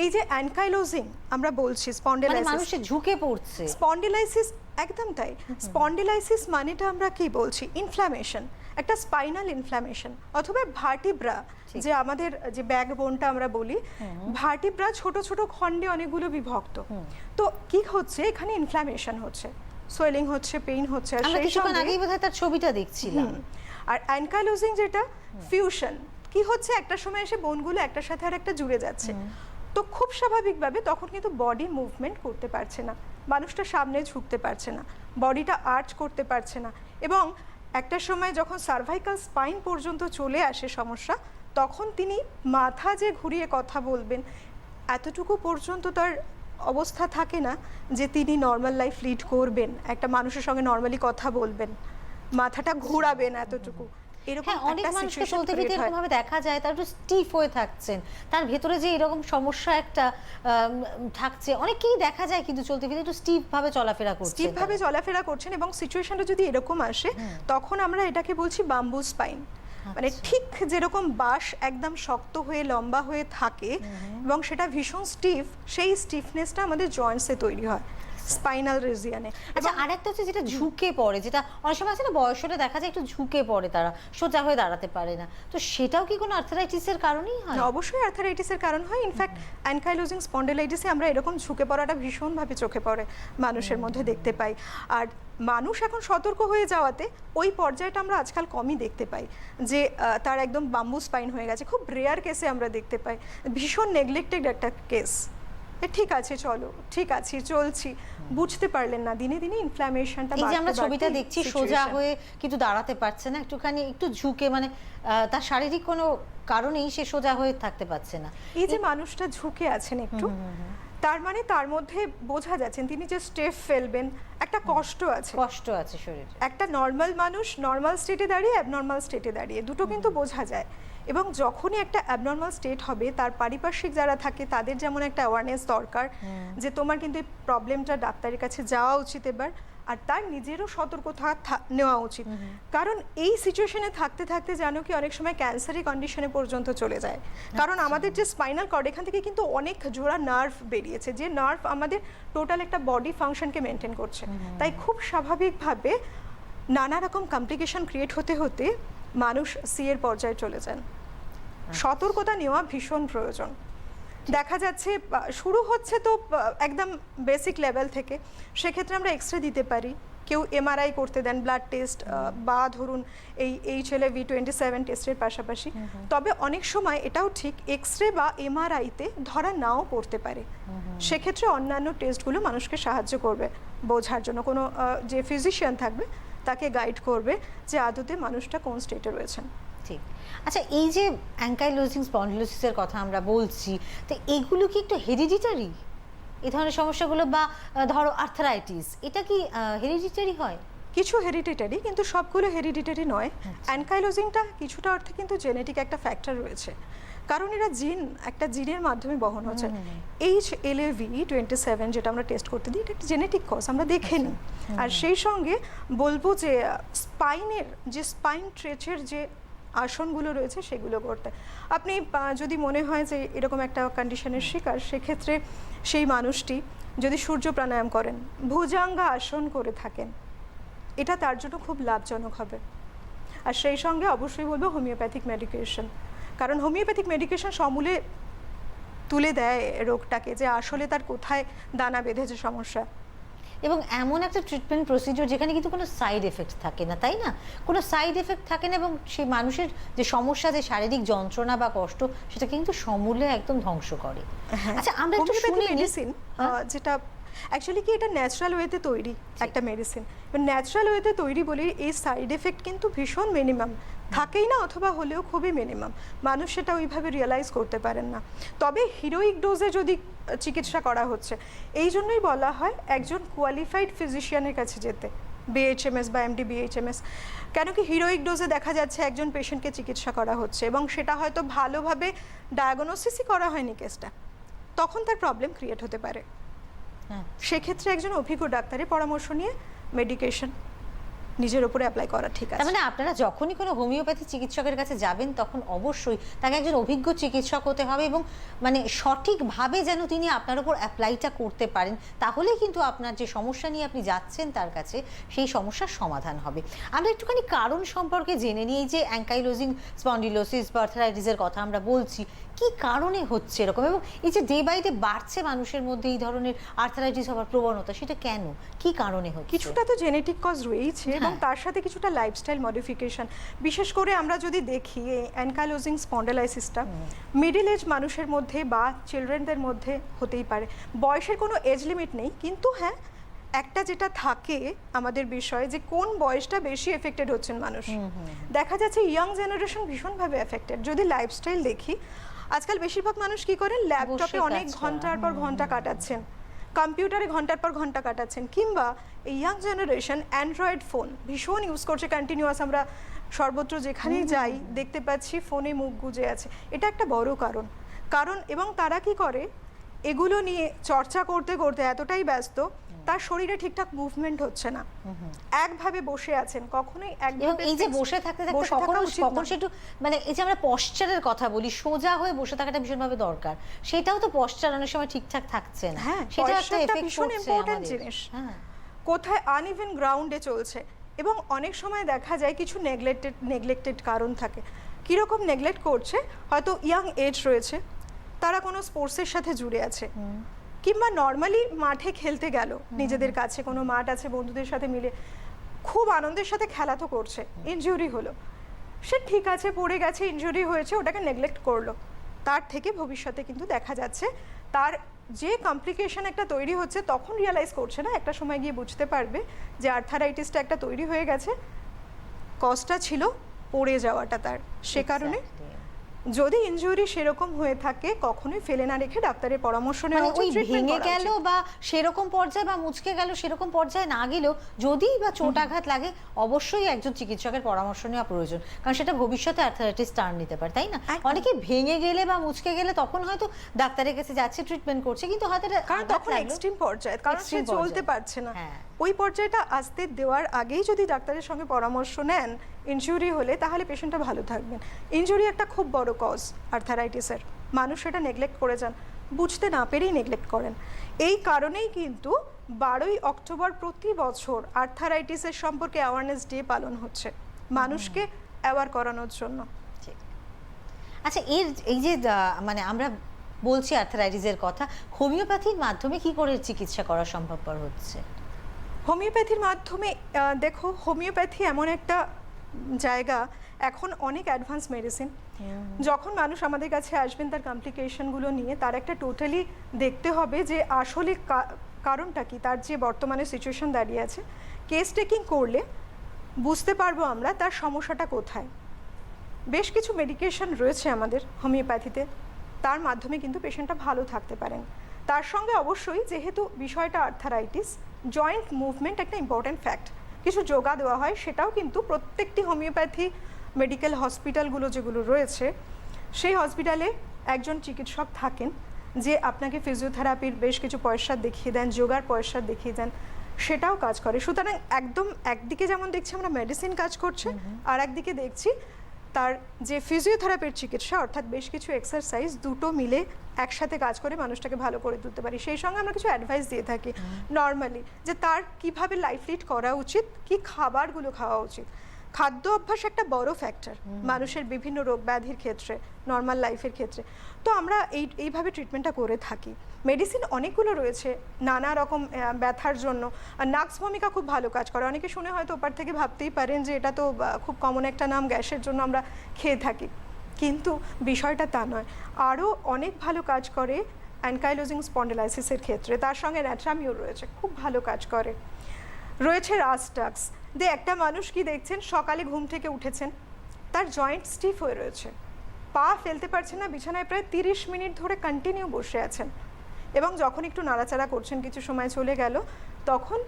এই যে অ্যানকাইলোজিং আমরা বলছি, স্পন্ডিলাইসিস, মানুষের ঝুঁকে পড়ছে, স্পন্ডিলাইসিস একদম তাই। স্পন্ডিলাইসিস মানেটা আমরা কি বলছি, ইনফ্ল্যামেশন, একটা স্পাইনাল ইনফ্ল্যামেশন, অথবা ভার্টিব্রা, যে আমাদের যে ব্যাকবোনটা আমরা বলি, ভার্টিব্রা ছোট ছোট খণ্ডে অনেকগুলো বিভক্ত। তো কি হচ্ছে, এখানে ইনফ্ল্যামেশন হচ্ছে, সোয়েলিং হচ্ছে, পেইন হচ্ছে। আর সেই কিছুক্ষণ আগেই বোধহয় তার ছবিটা দেখছিলাম। আর অ্যানকাইলোজিং যেটা ফিউশন, কি হচ্ছে, একটা সময় এসে বোনগুলো একটার সাথে আর একটা জুড়ে যাচ্ছে, তো খুব স্বাভাবিকভাবে তখন কিন্তু বডি মুভমেন্ট করতে পারছে না, মানুষটা সামনে ঝুঁকতে পারছে না, বডিটা আর্চ করতে পারছে না, এবং একটা সময় যখন সার্ভাইকাল স্পাইন পর্যন্ত চলে আসে সমস্যা, তখন তিনি মাথা যে ঘুরিয়ে কথা বলবেন, এতটুকু পর্যন্ত তার অবস্থা থাকে না যে তিনি নর্মাল লাইফ লিড করবেন, একটা মানুষের সঙ্গে নর্মালি কথা বলবেন, মাথাটা ঘোরাবেন, এতটুকু। হ্যাঁ, অনেক মানুষকে চলতে ফিরতে এরকম ভাবে দেখা যায়, তার একটু স্টিফ হয়ে থাকছেন, তার ভেতরে যে এরকম সমস্যা একটা থাকছে, অনেকেই দেখা যায় কিন্তু চলতে ফিরতে একটু স্টিফ ভাবে চলাফেরা করছেন, স্টিফ ভাবে চলাফেরা করছেন, এবং সিচুয়েশনটা যদি এরকম আসে, তখন আমরা এটাকে বলছি বাম্বু স্পাইন। মানে ঠিক যেরকম বাঁশ একদম শক্ত হয়ে লম্বা হয়ে থাকে এবং সেটা ভীষণ স্টিফ, সেই স্টিফনেসটা আমাদের জয়েন্টসে তৈরি হয়, স্পাইনাল রিজিয়নে। আচ্ছা, আরেকটা হচ্ছে যেটা ঝুঁকে পড়ে, যেটা অনেক সময় আছে না, বয়স হলে দেখা যায় একটু ঝুঁকে পড়ে, তারা সোজা হয়ে দাঁড়াতে পারে না, তো সেটাও কি কোনো আর্থারাইটিসের কারণেই হয়? অবশ্যই আর্থারাইটিসের কারণ হয়। ইনফ্যাক্ট অ্যানকাইলোজিং স্পন্ডিলাইটিসে আমরা এরকম ঝুঁকে পড়াটা ভীষণভাবে চোখে পড়ে, মানুষের মধ্যে দেখতে পাই। আর মানুষ এখন সতর্ক হয়ে যাওয়াতে ওই পর্যায়টা আমরা আজকাল কমই দেখতে পাই, যে তার একদম বাম্বু স্পাইন হয়ে গেছে, খুব রেয়ার কেসে আমরা দেখতে পাই, ভীষণ নেগলেক্টেড একটা কেস। ঠিক আছে, চলো ঠিক আছে, চলছি, বুঝতে পারলেন না, দিনে দিনে ইনফ্ল্যামেশনটা এই যে আমরা ছবিটা দেখছি, সোজা হয়ে কিন্তু দাঁড়াতে পারছে না, একটুখানি একটু ঝুঁকে, মানে তার শারীরিক কোনো কারণেই সে সোজা হয়ে থাকতে পারছে না। এই যে মানুষটা ঝুঁকে আছেন একটু, তার মানে তার মধ্যে বোঝা যাচ্ছেন তিনি যে স্টেপ ফেলবেন, একটা কষ্ট আছে শরীরে। একটা নর্মাল মানুষ নর্মাল স্টেটে দাঁড়িয়ে, অ্যাবনর্মাল স্টেটে দাঁড়িয়ে, দুটো কিন্তু বোঝা যায়। এবং যখনই একটা অ্যাবনর্মাল স্টেট হবে, তার পারিপার্শ্বিক যারা থাকে তাদের যেমন একটা অ্যাওয়ারনেস দরকার যে তোমার কিন্তু এই প্রবলেমটা ডাক্তারের কাছে যাওয়া উচিত এবার, আর তার নিজেরও সতর্কতা নেওয়া উচিত। কারণ এই সিচুয়েশনে থাকতে থাকতে জানো কি, অনেক সময় ক্যান্সারি কন্ডিশনে পর্যন্ত চলে যায়। কারণ আমাদের যে স্পাইনাল কর্ড, এখান থেকে কিন্তু অনেক জোড়া নার্ভ বেরিয়েছে, যে নার্ভ আমাদের টোটাল একটা বডি ফাংশনকে মেনটেন করছে। তাই খুব স্বাভাবিকভাবে নানা রকম কমপ্লিকেশন ক্রিয়েট হতে হতে মানুষ সিএর পর্যায়ে চলে যান। সতর্কতা নেওয়া ভীষণ প্রয়োজন। দেখা যাচ্ছে শুরু হচ্ছে তো একদম বেসিক লেভেল থেকে, সেক্ষেত্রে আমরা এক্সরে দিতে পারি, কেউ এমআরআই করতে দেন, ব্লাড টেস্ট, বা ধরুন এই HLA-V27 টেস্টের পাশাপাশি। তবে অনেক সময় এটাও ঠিক, এক্সরে বা এমআরআইতে ধরা নাও পড়তে পারে, সেক্ষেত্রে অন্যান্য টেস্টগুলো মানুষকে সাহায্য করবে বোঝার জন্য। কোনো যে ফিজিশিয়ান থাকবে তাকে গাইড করবে যে আদতে মানুষটা কোন স্টেটে রয়েছেন। ঠিক। আচ্ছা, এই যে অ্যাঙ্কাইলোজিং স্পন্ডিলোসিসের কথা আমরা বলছি, তো এগুলো কি একটু হেরিডিটারি, এই ধরনের সমস্যাগুলো, বা ধরো আর্থারাইটিস, এটা কি হেরিডিটারি হয়? কিছু হেরিডিটারি, কিন্তু সবগুলো হেরিডিটারি নয়। অ্যানকাইলোজিংটা কিছুটা অর্থে কিন্তু জেনেটিক একটা ফ্যাক্টর রয়েছে, কারণ এরা একটা জিনের মাধ্যমে বহন হচ্ছে। HLA-V27 যেটা আমরা টেস্ট করতে দিই, এটা একটা জেনেটিক কজ, আমরা দেখে নিই। আর সেই সঙ্গে বলবো যে স্পাইন ট্রেচের যে আসনগুলো রয়েছে সেগুলো করতে, আপনি যদি মনে হয় যে এরকম একটা কন্ডিশনের শিকার, সেক্ষেত্রে সেই মানুষটি যদি সূর্য প্রাণায়াম করেন, ভুজাঙ্গা আসন করে থাকেন, এটা তার জন্য খুব লাভজনক হবে। আর সেই সঙ্গে অবশ্যই বলবো হোমিওপ্যাথিক মেডিকেশন, কারণ হোমিওপ্যাথিক মেডিকেশন সমূলে তুলে দেয় রোগটাকে, যে আসলে তার কোথায় দানা বেঁধেছে সমস্যা। এবং এমন একটা ট্রিটমেন্ট প্রসিডিওর যেখানে কিন্তু কোনো সাইড এফেক্ট থাকে না, তাই না? কোনো সাইড এফেক্ট থাকে না, এবং সেই মানুষের যে সমস্যা, যে শারীরিক যন্ত্রণা বা কষ্ট, সেটা কিন্তু সমূলে একদম ধ্বংস করে। আচ্ছা, আমরা একটু শুনি মেডিসিন যেটা অ্যাকচুয়ালি কি, এটা ন্যাচারাল ওয়েতে তৈরি একটা মেডিসিন। ন্যাচারাল ওয়েতে তৈরি বলে এই সাইড এফেক্ট কিন্তু ভীষণ মিনিমাম, থাকেই না, অথবা হলেও খুবই মিনিমাম। মানুষ সেটা ওইভাবে রিয়েলাইজ করতে পারেন না। তবে হিরোইক ডোজে যদি চিকিৎসা করা হচ্ছে, এই জন্যই বলা হয় একজন কোয়ালিফাইড ফিজিশিয়ানের কাছে যেতে, BHMS বা MD BHMS। কেন কি, হিরোইক ডোজে দেখা যাচ্ছে একজন পেশেন্টকে চিকিৎসা করা হচ্ছে এবং সেটা হয়তো ভালোভাবে ডায়াগনোসিসই করা হয়নি কেসটা, তখন তার প্রবলেম ক্রিয়েট হতে পারে। সেক্ষেত্রে একজন অভিজ্ঞ ডাক্তারের পরামর্শ নিয়ে মেডিকেশন নিজের উপরে অ্যাপ্লাই করা ঠিক আছে। মানে আপনারা যখনই কোনো হোমিওপ্যাথি চিকিৎসকের কাছে যাবেন, তখন অবশ্যই তাকে একজন অভিজ্ঞ চিকিৎসক হতে হবে, এবং মানে সঠিকভাবে যেন তিনি আপনার উপর অ্যাপ্লাইটা করতে পারেন, তাহলেই কিন্তু আপনার যে সমস্যা নিয়ে আপনি যাচ্ছেন তার কাছে, সেই সমস্যার সমাধান হবে। আমরা একটুখানি কারণ সম্পর্কে জেনে নিই। যে অ্যাঙ্কাইলোজিং স্পন্ডিলোসিস বা আর্থারাইটিসের কথা আমরা বলছি, কি কারণে হচ্ছে এরকম, এবং এই যে ডে বাই ডে বাড়ছে মানুষের মধ্যে এই ধরনের আর্থারাইটিস হওয়ার প্রবণতা, সেটা কেন, কি কারণে হচ্ছে? কিছুটা তো জেনেটিক কজ রয়েছে, এবং তার সাথে কিছুটা লাইফস্টাইল মডিফিকেশন। বিশেষ করে আমরা যদি দেখি এই অ্যানকাইলোজিং স্পন্ডিলাইসিসটা মিডল এজ মানুষের মধ্যে বা চিলড্রেনদের মধ্যে হতেই পারে। বয়সের কোনো এজ লিমিট নেই, কিন্তু হ্যাঁ, একটা যেটা থাকে আমাদের বিষয়, যে কোন বয়সটা বেশি এফেক্টেড হচ্ছেন মানুষ। দেখা যাচ্ছে ইয়াং জেনারেশন ভীষণভাবে এফেক্টেড। যদি লাইফস্টাইল দেখি, আজকাল বেশিরভাগ মানুষ কি করেন, ল্যাপটপে অনেক ঘন্টার পর ঘন্টা কাটাচ্ছেন, কম্পিউটারে ঘন্টার পর ঘন্টা কাটাচ্ছেন, কিংবা এই ইয়াং জেনারেশন অ্যান্ড্রয়েড ফোন ভীষণ ইউজ করছে কন্টিনিউয়াস। আমরা সর্বত্র যেখানেই যাই দেখতে পাচ্ছি ফোনে মুখ গুজে আছে। এটা একটা বড় কারণ এবং তারা কি করে, এগুলো নিয়ে চর্চা করতে করতে এতটাই ব্যস্ত, তার শরীরে ঠিকঠাক মুভমেন্ট হচ্ছে না, একভাবে বসে আছেন। কখনোই একভাবে, এই যে বসে থাকতে থাকতে কখন সেটু, মানে এই যে আমরা পশ্চারের কথা বলি, সোজা হয়ে বসে থাকাটা ভীষণভাবে দরকার, সেটাও তো পশ্চার অনেক সময় ঠিকঠাক থাকছে না। হ্যাঁ, সেটা একটা এফেক্ট ভীষণ ইম্পর্টেন্ট জিনিস। কোথায় আনইভেন গ্রাউন্ডে চলছে, এবং অনেক সময় দেখা যায় কিছু নেগলেক্টেড কারণ থাকে। কীরকম নেগলেক্ট করছে, হয়তো ইয়াং এজ রয়েছে, তারা কোনো স্পোর্টসের সাথে জুড়ে আছে, কিংবা নর্মালি মাঠে খেলতে গেল, নিজেদের কাছে কোনো মাঠ আছে, বন্ধুদের সাথে মিলে খুব আনন্দের সাথে খেলা তো করছে, ইনজুরি হলো, সে ঠিক আছে, পড়ে গেছে, ইনজুরি হয়েছে, ওটাকে নেগলেক্ট করলো, তার থেকে ভবিষ্যতে কিন্তু দেখা যাচ্ছে তার যে কমপ্লিকেশন একটা তৈরি হচ্ছে, তখন রিয়েলাইজ করছে না, একটা সময় গিয়ে বুঝতে পারবে যে আর্থারাইটিসটা একটা তৈরি হয়ে গেছে, কজটা ছিল পড়ে যাওয়াটা তার। সে কারণে যদি ইনজুরি সেরকম হয়ে থাকে, কখনোই ফেলে না রেখে ডাক্তারের পরামর্শ নেওয়া উচিত। ভেঙে গেল বা সেরকম পর্যায়ে, বা মুচকে গেল সেরকম পর্যায়ে না গেলেও, যদি বা চোট আঘাত লাগে, অবশ্যই একজন চিকিৎসকের পরামর্শ নেওয়া প্রয়োজন, কারণ সেটা ভবিষ্যতে আর্থারাইটিস টার্ন নিতে পারে, তাই না? অনেকে ভেঙে গেলে বা মুচকে গেলে তখন হয়তো ডাক্তারের কাছে যাচ্ছে, ট্রিটমেন্ট করছে, কিন্তু হয়তো তখন এক্সট্রিম পর্যায়ে, কারণ সে চলতে পারছে না, ওই পর্যায়টা আসতে দেওয়ার আগেই যদি ডাক্তারের সঙ্গে পরামর্শ নেন ইনজুরি হলে, তাহলে পেশেন্টটা ভালো থাকবেন। ইনজুরি একটা খুব বড় কজ আর্থারাইটিসের, মানুষ সেটা নেগলেক্ট করে যান, বুঝতে না পেরেই নেগলেক্ট করেন। এই কারণেই কিন্তু 12ই অক্টোবর প্রতি বছর আর্থারাইটিসের সম্পর্কে অ্যাওয়ারনেস ডে পালন হচ্ছে, মানুষকে অ্যাওয়ার করানোর জন্য। আচ্ছা, এই যে মানে আমরা বলছি আর্থারাইটিসের কথা, হোমিওপ্যাথির মাধ্যমে কি করে চিকিৎসা করা সম্ভবপর হচ্ছে? হোমিওপ্যাথির মাধ্যমে দেখো, হোমিওপ্যাথি এমন একটা জায়গা, এখন অনেক অ্যাডভান্স মেডিসিন। যখন মানুষ আমাদের কাছে আসবেন তার কমপ্লিকেশনগুলো নিয়ে, তার একটা টোটালি দেখতে হবে যে আসলে কারণটা কি, তার যে বর্তমানে সিচুয়েশন দাঁড়িয়ে আছে, কেস টেকিং করলে বুঝতে পারবো আমরা তার সমস্যাটা কোথায়। বেশ কিছু মেডিকেশন রয়েছে আমাদের হোমিওপ্যাথিতে, তার মাধ্যমে কিন্তু পেশেন্টটা ভালো থাকতে পারেন। তার সঙ্গে অবশ্যই যেহেতু বিষয়টা আর্থারাইটিস, জয়েন্ট মুভমেন্ট একটা ইম্পর্ট্যান্ট ফ্যাক্ট, কিছু যোগা দেওয়া হয়, সেটাও কিন্তু প্রত্যেকটি হোমিওপ্যাথি মেডিকেল হসপিটালগুলো যেগুলো রয়েছে সেই হসপিটালে একজন চিকিৎসক থাকেন যে আপনাকে ফিজিওথেরাপির বেশ কিছু পয়সা দেখিয়ে দেন, যোগার পয়সা দেখিয়ে দেন, সেটাও কাজ করে। সুতরাং একদম একদিকে যেমন দেখছি আমরা মেডিসিন কাজ করছে, আর একদিকে দেখছি তার যে ফিজিওথেরাপির চিকিৎসা অর্থাৎ বেশ কিছু এক্সারসাইজ, দুটো মিলে একসাথে কাজ করে মানুষটাকে ভালো করে তুলতে পারি। সেই সঙ্গে আমরা কিছু অ্যাডভাইস দিয়ে থাকি নর্মালি, যে তার কিভাবে লাইফ লিড করা উচিত, কি খাবারগুলো খাওয়া উচিত। খাদ্য অভ্যাস একটা বড় ফ্যাক্টর মানুষের বিভিন্ন রোগ ব্যাধির ক্ষেত্রে, নর্মাল লাইফের ক্ষেত্রে। তো আমরা এইভাবে ট্রিটমেন্টটা করে থাকি। মেডিসিন অনেকগুলো রয়েছে নানা রকম ব্যথার জন্য। আর নাক্স ভূমিকা খুব ভালো কাজ করে। অনেকে শুনে হয়তো ওপার থেকে ভাবতেই পারেন যে এটা তো খুব কমন একটা নাম, গ্যাসের জন্য আমরা খেয়ে থাকি, কিন্তু বিষয়টা তা নয়। আরও অনেক ভালো কাজ করে অ্যানকাইলোজিং স্পন্ডিলাইসিসের ক্ষেত্রে। তার সঙ্গে ন্যাট্রামিও রয়েছে, খুব ভালো কাজ করে। রয়েছে রাস্টাক্স, যে একটা মানুষ কি দেখছেন সকালে ঘুম থেকে উঠেছেন, তার জয়েন্ট স্টিফ হয়ে রয়েছে, পা ফেলতে পারছেন না, বিছানায় প্রায় 30 মিনিট ধরে কন্টিনিউ বসে আছেন, এবং যখন একটু নাড়াচাড়া করছেন, কিছু সময় চলে গেল, তখন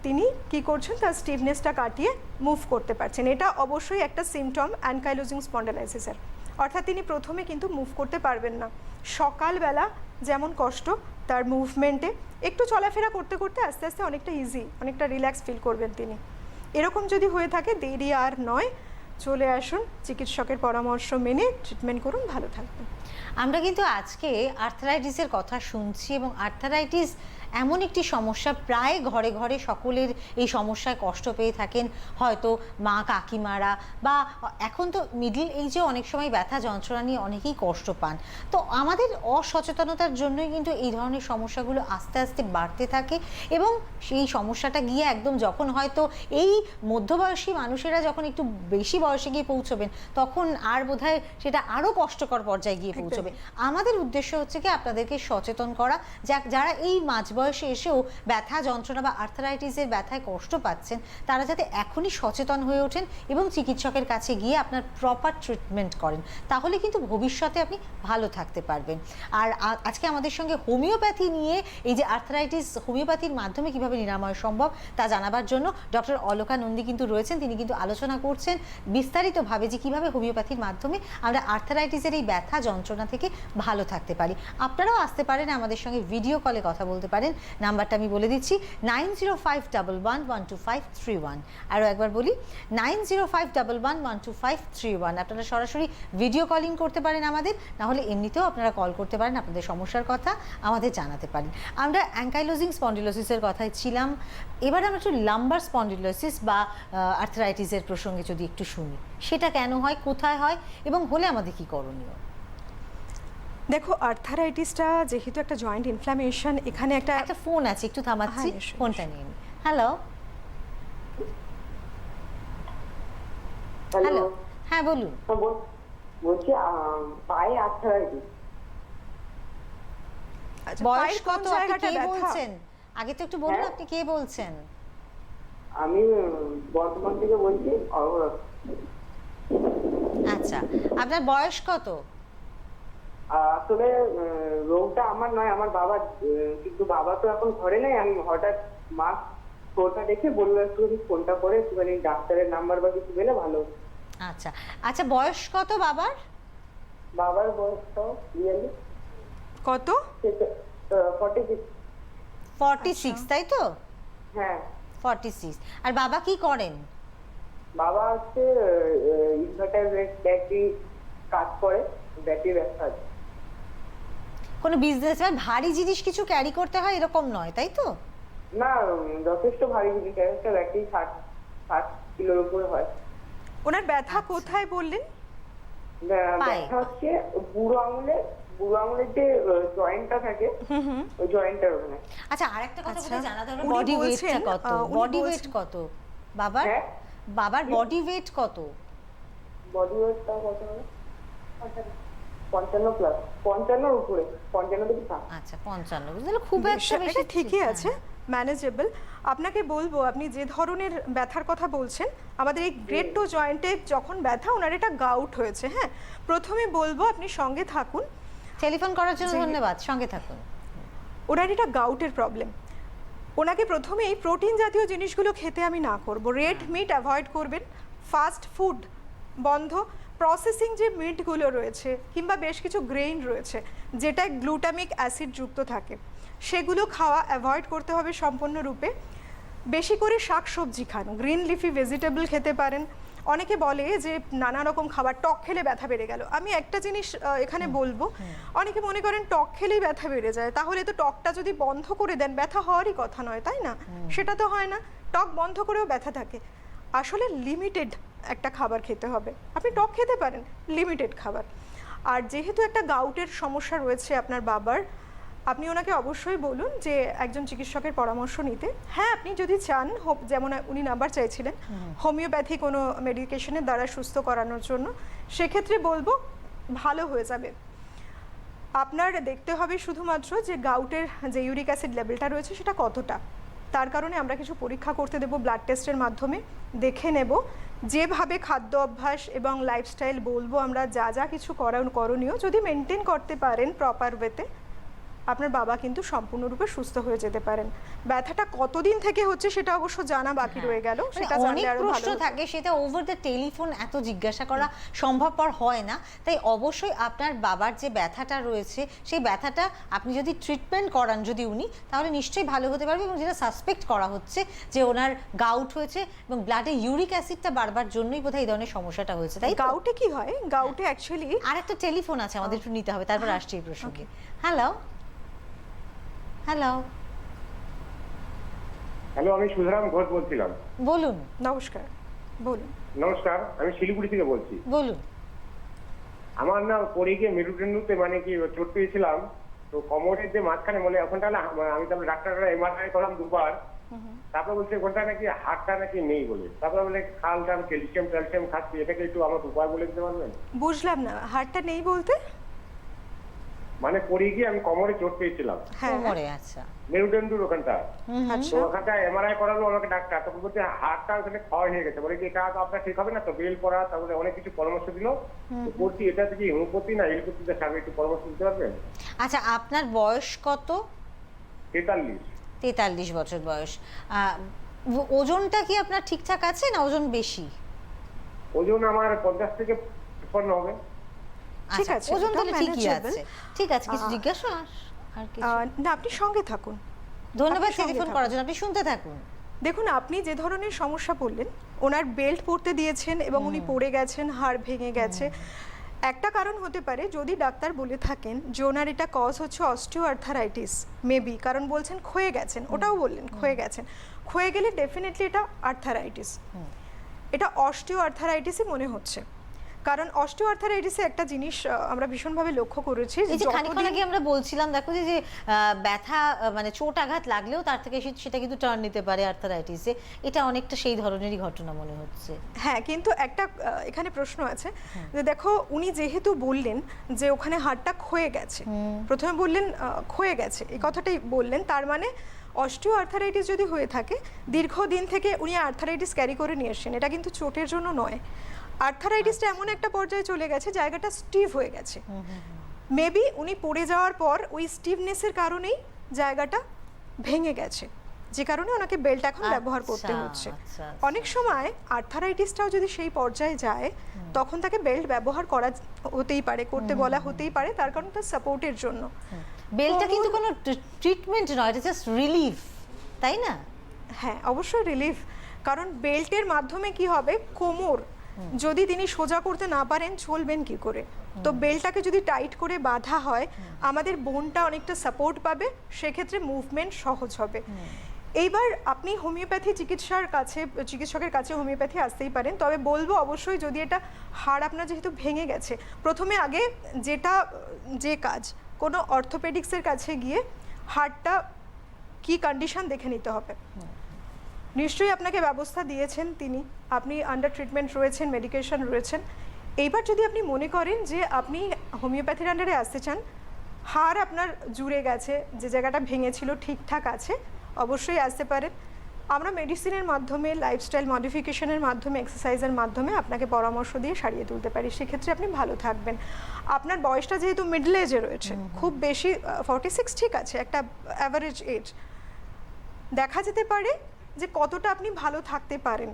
তিনি কি করছেন, তার স্টিফনেসটা কাটিয়ে মুভ করতে পারছেন। এটা অবশ্যই একটা সিমটম অ্যানকাইলোজিং স্পন্ডিলাইসিসের। অর্থাৎ তিনি প্রথমে কিন্তু মুভ করতে পারবেন না, সকালবেলা যেমন কষ্ট তার মুভমেন্টে, একটু চলাফেরা করতে করতে আস্তে আস্তে অনেকটা ইজি, অনেকটা রিল্যাক্স ফিল করবেন তিনি। এরকম যদি হয়ে থাকে, দেরি আর নয়, চলে আসুন, চিকিৎসকের পরামর্শ মেনে ট্রিটমেন্ট করুন, ভালো থাকবেন। আমরা কিন্তু আজকে আর্থারাইটিসের কথা শুনছি, এবং আর্থারাইটিস এমন একটি সমস্যা, প্রায় ঘরে ঘরে সকলের এই সমস্যায় কষ্ট পেয়ে থাকেন, হয়তো মা কাকিমারা, বা এখন তো মিডল এইজে অনেক সময় ব্যথা যন্ত্রণা নিয়ে অনেকেই কষ্ট পান। তো আমাদের অসচেতনতার জন্যই কিন্তু এই ধরনের সমস্যাগুলো আস্তে আস্তে বাড়তে থাকে, এবং সেই সমস্যাটা গিয়ে একদম যখন হয়তো এই মধ্যবয়সী মানুষেরা যখন একটু বেশি বয়সে গিয়ে পৌঁছবেন, তখন আর বোধহয় সেটা আরও কষ্টকর পর্যায়ে গিয়ে পৌঁছবে। আমাদের উদ্দেশ্য হচ্ছে কি আপনাদেরকে সচেতন করা, যারা এই মাঝ বয়সে এসেও ব্যথা যন্ত্রণা বা আর্থারাইটিসের ব্যথায় কষ্ট পাচ্ছেন, তারা যাতে এখনই সচেতন হয়ে ওঠেন এবং চিকিৎসকের কাছে গিয়ে আপনার প্রপার ট্রিটমেন্ট করেন, তাহলে কিন্তু ভবিষ্যতে আপনি ভালো থাকতে পারবেন। আর আজকে আমাদের সঙ্গে হোমিওপ্যাথি নিয়ে, এই যে আর্থারাইটিস হোমিওপ্যাথির মাধ্যমে কিভাবে নিরাময় সম্ভব তা জানাবার জন্য ডক্টর অলকা নন্দী কিন্তু রয়েছেন। তিনি কিন্তু আলোচনা করছেন বিস্তারিতভাবে যে কিভাবে হোমিওপ্যাথির মাধ্যমে আমরা আর্থারাইটিসের এই ব্যথা যন্ত্রণা থেকে ভালো থাকতে পারি। আপনারাও আসতে পারেন, আমাদের সঙ্গে ভিডিও কলে কথা বলতে পারেন। নাম্বারটা আমি বলে দিচ্ছি, 9051112531। আরও একবার বলি, 9051112531। আপনারা সরাসরি ভিডিও কলিং করতে পারেন আমাদের, নাহলে এমনিতেও আপনারা কল করতে পারেন, আপনাদের সমস্যার কথা আমাদের জানাতে পারেন। আমরা অ্যাঙ্কাইলোজিং স্পন্ডিলোসিসের কথায় ছিলাম, এবার আমরা একটু লাম্বার স্পন্ডিলোসিস বা আর্থারাইটিসের প্রসঙ্গে যদি একটু শুনি, সেটা কেন হয়, কোথায় হয়, এবং হলে আমাদের কি করণীয়? দেখো, আর্থারাইটিসটা যেহেতু একটা জয়েন্ট ইনফ্ল্যামেশন, এখানে একটা ফোন আছে, একটু থামাচ্ছি, হ্যাঁ, নিশ্চয়ই, ফোনটা নিন। হ্যালো হ্যালো, হ্যাঁ বলুন। বলছি পায়ে আর্থারাইটিস। আচ্ছা, বয়স পায়ের কোন কত, আপনি জায়গাটা কে ব্যথা? বলছেন? আগে তো একটু বলুন, হ্যাঁ? আপনি কে বলছেন? আমি বর্ধমান থেকে বলছি। আচ্ছা, আপনার বয়স কত? আসলে রোগটা আমার নয়, আমার বাবার, কিন্তু বাবা তো এখন ঘরে নেই। আমি হঠাৎ মা ফোনটা দেখে বললো একটুখানি ফোনটা করে একটুখানি ডাক্তারের নাম্বার বা কিছু পেলে ভালো। আচ্ছা আচ্ছা, বয়স কত বাবার? বাবার বয়সটা কত? 46। 46, তাই তো? হ্যাঁ। 46। আর বাবা কি করেন? বাবা হচ্ছে ইনভার্টার ব্যাটারি কাজ করে, ব্যাটারি ব্যবসা আছে। কোনো বিজনেস, ভারী জিনিস কিছু ক্যারি করতে হয় এরকম নয়, তাই তো? না, যথেষ্ট ভারী জিনিস, একটা ব্যাটারি 60 কিলোর উপরে হয়। ওনার ব্যথা আচ্ছা। কোথায় বললেন? ব্যথা হচ্ছে বুড়ো আঙুলের যে জয়েন্টটা থাকে, ওই জয়েন্টটার ওখানে। আচ্ছা, আরেকটা কথা আচ্ছা, বলে জানাতে হবে, উনি বডি বলছেন, ওয়েটটা কত? উনি বডি ওয়েট বলছেন- কত বাবার? হ্যাঁ? বাবার বডি ওয়েট কত? বডি ওয়েটটা কত হবে? 55 প্লাস, 55 উপরে, 55 থেকে 60। আচ্ছা, 55। বুঝলে খুব একটা এটা বেশি ঠিকই ঠিক আছে। না। ম্যানেজেবল। আপনাকে বলবো, আপনি যে ধরনের ব্যথার কথা বলছেন, আমাদের এই গ্রেট টো জয়েন্টে যখন ব্যথা, ওনার এটা গাউট হয়েছে। হ্যাঁ, প্রথমে বলবো আপনি সঙ্গে থাকুন। টেলিফোন করার জন্য ধন্যবাদ, সঙ্গে থাকুন। ওনার এটা গাউটের প্রবলেম। ওনাকে প্রথমেই প্রোটিন জাতীয় জিনিসগুলো খেতে আমি না করব, রেড মিট অ্যাভয়েড করবেন, ফাস্ট ফুড বন্ধ, প্রসেসিং যে মিটগুলো রয়েছে কিংবা বেশ কিছু গ্রেইন রয়েছে যেটা গ্লুটামিক অ্যাসিড যুক্ত থাকে, সেগুলো খাওয়া অ্যাভয়েড করতে হবে সম্পূর্ণরূপে। বেশি করে শাকসবজি খান, গ্রিন লিফি ভেজিটেবল খেতে পারেন। অনেকে বলে যে নানা রকম খাবার, টক খেলে ব্যথা বেড়ে গেল। আমি একটা জিনিস এখানে বলবো, অনেকে মনে করেন টক খেলেই ব্যথা বেড়ে যায়, তাহলে তো টকটা যদি বন্ধ করে দেন ব্যথা হওয়ারই কথা নয়, তাই না? সেটা তো হয় না, টক বন্ধ করেও ব্যথা থাকে। আসলে লিমিটেড একটা খাবার খেতে হবে। আপনি টক খেতে পারেন, লিমিটেড খাবার। আর যেহেতু একটা গাউটের সমস্যা রয়েছে আপনার বাবার, আপনি ওনাকে অবশ্যই বলুন যে একজন চিকিৎসকের পরামর্শ নিতে। হ্যাঁ, আপনি যদি চান, যেমন উনি নাম্বার চাইছিলেন হোমিওপ্যাথি কোনো মেডিকেশনের দ্বারা সুস্থ করানোর জন্য, সেক্ষেত্রে বলবো ভালো হয়ে যাবে। আপনার দেখতে হবে শুধুমাত্র যে গাউটের যে ইউরিক অ্যাসিড লেভেলটা রয়েছে সেটা কতটা। তার কারণে আমরা কিছু পরীক্ষা করতে দেবো ব্লাড টেস্টের মাধ্যমে, দেখে নেব যেভাবে খাদ্য অভ্যাস এবং লাইফস্টাইল বলবো আমরা, যা যা কিছু করণীয় যদি মেনটেন করতে পারেন প্রপার ওয়েতে, আপনার বাবা কিন্তু সম্পূর্ণরূপে সুস্থ হয়ে যেতে পারেন। ব্যথাটা কতদিন থেকে হচ্ছে সেটা অবশ্য জানা বাকি রয়ে গেল, সেটা জানলে আরো ভালো প্রশ্ন থাকে, সেটা ওভার দ্য টেলিফোন এত জিজ্ঞাসা করা সম্ভবপর হয় না। তাই অবশ্যই আপনার বাবার যে ব্যথাটা রয়েছে, সেই ব্যথাটা আপনি যদি ট্রিটমেন্ট করান যদি উনি, তাহলে নিশ্চয়ই ভালো হতে পারবে। এবং যেটা সাসপেক্ট করা হচ্ছে যে ওনার গাউট হয়েছে এবং ব্লাডে ইউরিক অ্যাসিডটা বারবার জন্যই বোধহয় এই ধরনের সমস্যাটা হয়েছে। তাই গাউটে কি হয়, গাউটে অ্যাকচুয়ালি আরেকটা টেলিফোন আছে, আমাদের একটু নিতে হবে, তারপর আসছে এই প্রসঙ্গে। হ্যালো হ্যালো হ্যালো, আমি সুধরাম ঘোষ বলছিলাম। বলুন। নমস্কার, বলুন। নমস্কার, আমি শিলিগুড়ি থেকে বলছি। বলুন। আমার না পড়ে গিয়ে মেরুদণ্ডতে মানে কি চোট পেয়েছিলাম, তো কোমরের যে মাঝখানে বলে ওখানটা না, আমি তারপরে ডাক্তাররা এমআরআই করলাম দুবার, তারপর বলছে ওখানটা নাকি হাড়টা নাকি নেই বলে, তারপরে বলে খাল টাল ক্যালসিয়াম খাচ্ছি, এটাকে একটু আমার উপায় বলে দিতে পারবেন? বুঝলাম না, হাড়টা নেই বলতে? মানে পড়ে গিয়ে আমি কোমরে চোট পেয়েছিলাম, কোমরে। আচ্ছা, মেরুদণ্ডের ওখানটা। আচ্ছা, তো ওখানটা এমআরআই করালো আমাকে ডাক্তার, তখন বলছে হাড়টা ওখানে ক্ষয় হয়ে গেছে, বলে কি এটা তো আপনার ঠিক হবে না, তো বেল পড়া, তারপরে অনেক কিছু পরামর্শ দিল। তো করছি, এটা থেকে হোমিওপ্যাথি না এলোপ্যাথিতে সামনে একটু পরামর্শ দিতে পারবেন? আচ্ছা, আপনার বয়স কত? 43। 43 বছর বয়স। ওজনটা কি আপনার ঠিকঠাক আছে না ওজন বেশি? ওজন আমার 50 থেকে 55 হবে। ঠিক আচ্ছা, আছে, ওজন ওটা তাহলে ঠিকই manageable। আছে। ঠিক আছে, কিছু জিজ্ঞাসা আর কিছু? না, আপনি সঙ্গে থাকুন। ধন্যবাদ আপনি সঙ্গে টেলিফোন থাকুন। করার জন্য, আপনি শুনতে থাকুন। দেখুন, আপনি যে ধরনের সমস্যা বললেন, ওনার বেল্ট পরতে দিয়েছেন এবং উনি পড়ে গেছেন, হাড় ভেঙে গেছে। একটা কারণ হতে পারে যদি ডাক্তার বলে থাকেন যে ওনার এটা কজ হচ্ছে অস্টিওআর্থারাইটিস, মেবি, কারণ বলছেন ক্ষয়ে গেছেন, ওটাও বললেন ক্ষয়ে গেছেন। ক্ষয়ে গেলে ডেফিনেটলি এটা আর্থারাইটিস, এটা অস্টিওআর্থারাইটিসই মনে হচ্ছে। কারণ অস্টিওআর্থারাইটিসে একটা জিনিস আমরা ভীষণভাবে লক্ষ্য করেছি, এই যে খানিকক্ষণ আগে আমরা বলছিলাম, দেখো যে ব্যথা মানে চোট আঘাত লাগলেও তার থেকে সেটা কিন্তু টার্ন নিতে পারে আর্থারাইটিসে। এটা অনেকটা সেই ধরনেরই ঘটনা মনে হচ্ছে। হ্যাঁ, কিন্তু একটা এখানে প্রশ্ন আছে যে দেখো, উনি যেহেতু বললেন যে ওখানে হাড়টা ক্ষয়ে গেছে, প্রথমে বললেন ক্ষয়ে গেছে, এই কথাটাই বললেন, তার মানে অস্টিওআর্থারাইটিস যদি হয়ে থাকে, দীর্ঘদিন থেকে উনি আর্থারাইটিস ক্যারি করে নিয়ে এসেছেন, এটা কিন্তু চোটের জন্য নয়। আর্থারাইটিসটা এমন একটা পর্যায়ে চলে গেছে, জায়গাটা স্টিভ হয়ে গেছে। মেবি উনি পড়ে যাওয়ার পর ওই স্টিভনেসের কারণেই জায়গাটা ভেঙে গেছে, যে কারণে ওনাকে বেল্ট এখন ব্যবহার করতে হচ্ছে। অনেক সময় আর্থারাইটিসটাও যদি সেই পর্যায়ে যায়, তখন তাকে বেল্ট ব্যবহার করা হতেই পারে, করতে বলা হতেই পারে, তার কারণ তার সাপোর্টের জন্য। বেল্টটা কিন্তু কোনো ট্রিটমেন্ট নয়, এটা জাস্ট রিলিফ, তাই না? হ্যাঁ, অবশ্যই রিলিফ। কারণ বেল্টের মাধ্যমে কি হবে, কোমর যদি তিনি সোজা করতে না পারেন, চলবেন কি করে? তো বেল্টটাকে যদি টাইট করে বাঁধা হয়, আমাদের বোনটা অনেকটা সাপোর্ট পাবে, সেক্ষেত্রে মুভমেন্ট সহজ হবে। এইবার আপনি হোমিওপ্যাথি চিকিৎসকের কাছে হোমিওপ্যাথি আসতেই পারেন, তবে বলবো অবশ্যই যদি এটা হাড় আপনার যেহেতু ভেঙে গেছে, প্রথমে আগে যে কাজ কোনো অর্থোপেডিক্সের কাছে গিয়ে হাড়টা কি কন্ডিশন দেখে নিতে হবে। নিশ্চয়ই আপনাকে ব্যবস্থা দিয়েছেন তিনি, আপনি আন্ডার ট্রিটমেন্ট রয়েছেন, মেডিকেশন রয়েছেন। এইবার যদি আপনি মনে করেন যে আপনি হোমিওপ্যাথির আন্ডারে আসতে চান, হাড় আপনার জুড়ে গেছে, যে জায়গাটা ভেঙেছিল ঠিকঠাক আছে, অবশ্যই আসতে পারেন। আমরা মেডিসিনের মাধ্যমে, লাইফস্টাইল মডিফিকেশনের মাধ্যমে, এক্সারসাইজের মাধ্যমে আপনাকে পরামর্শ দিয়ে সারিয়ে তুলতে পারি। সেক্ষেত্রে আপনি ভালো থাকবেন। আপনার বয়সটা যেহেতু মিডল এজে রয়েছে, খুব বেশি 46 ঠিক আছে, একটা অ্যাভারেজ এজ, দেখা যেতে পারে যে কতটা আপনি ভালো থাকতে পারেন।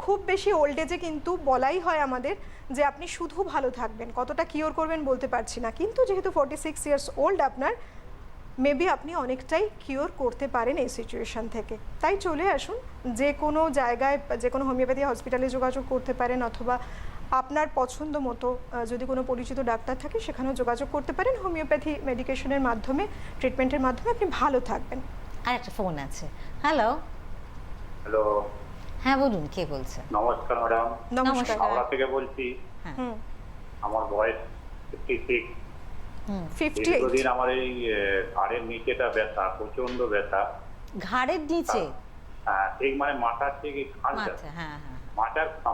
খুব বেশি ওল্ড এজে কিন্তু বলাই হয় আমাদের যে আপনি শুধু ভালো থাকবেন, কতটা কিওর করবেন বলতে পারছি না, কিন্তু যেহেতু 46 ইয়ার্স ওল্ড আপনার, মেবি আপনি অনেকটাই কিওর করতে পারেন এই সিচুয়েশন থেকে। তাই চলে আসুন, যে কোনো জায়গায়, যে কোনো হোমিওপ্যাথি হসপিটালে যোগাযোগ করতে পারেন, অথবা আপনার পছন্দ মতো যদি কোনো পরিচিত ডাক্তার থাকে সেখানেও যোগাযোগ করতে পারেন। হোমিওপ্যাথি মেডিকেশনের মাধ্যমে, ট্রিটমেন্টের মাধ্যমে আপনি ভালো থাকবেন। আর একটা ফোন আছে। হ্যালো, হ্যালো, হ্যাঁ বলুন, কে বলছেন? নমস্কার ম্যাডাম, নমস্কার। হাওড়া থেকে বলছি। হুম, আমার বয়স 56। 58। দীর্ঘদিন আমার এই ঘাড়ের নিচেটা ব্যথা, প্রচন্ড ব্যথা। ঘাড়ের নিচে? ঠিক মানে মাথার থেকে খাঁজটা, আচ্ছা, হ্যাঁ হ্যাঁ,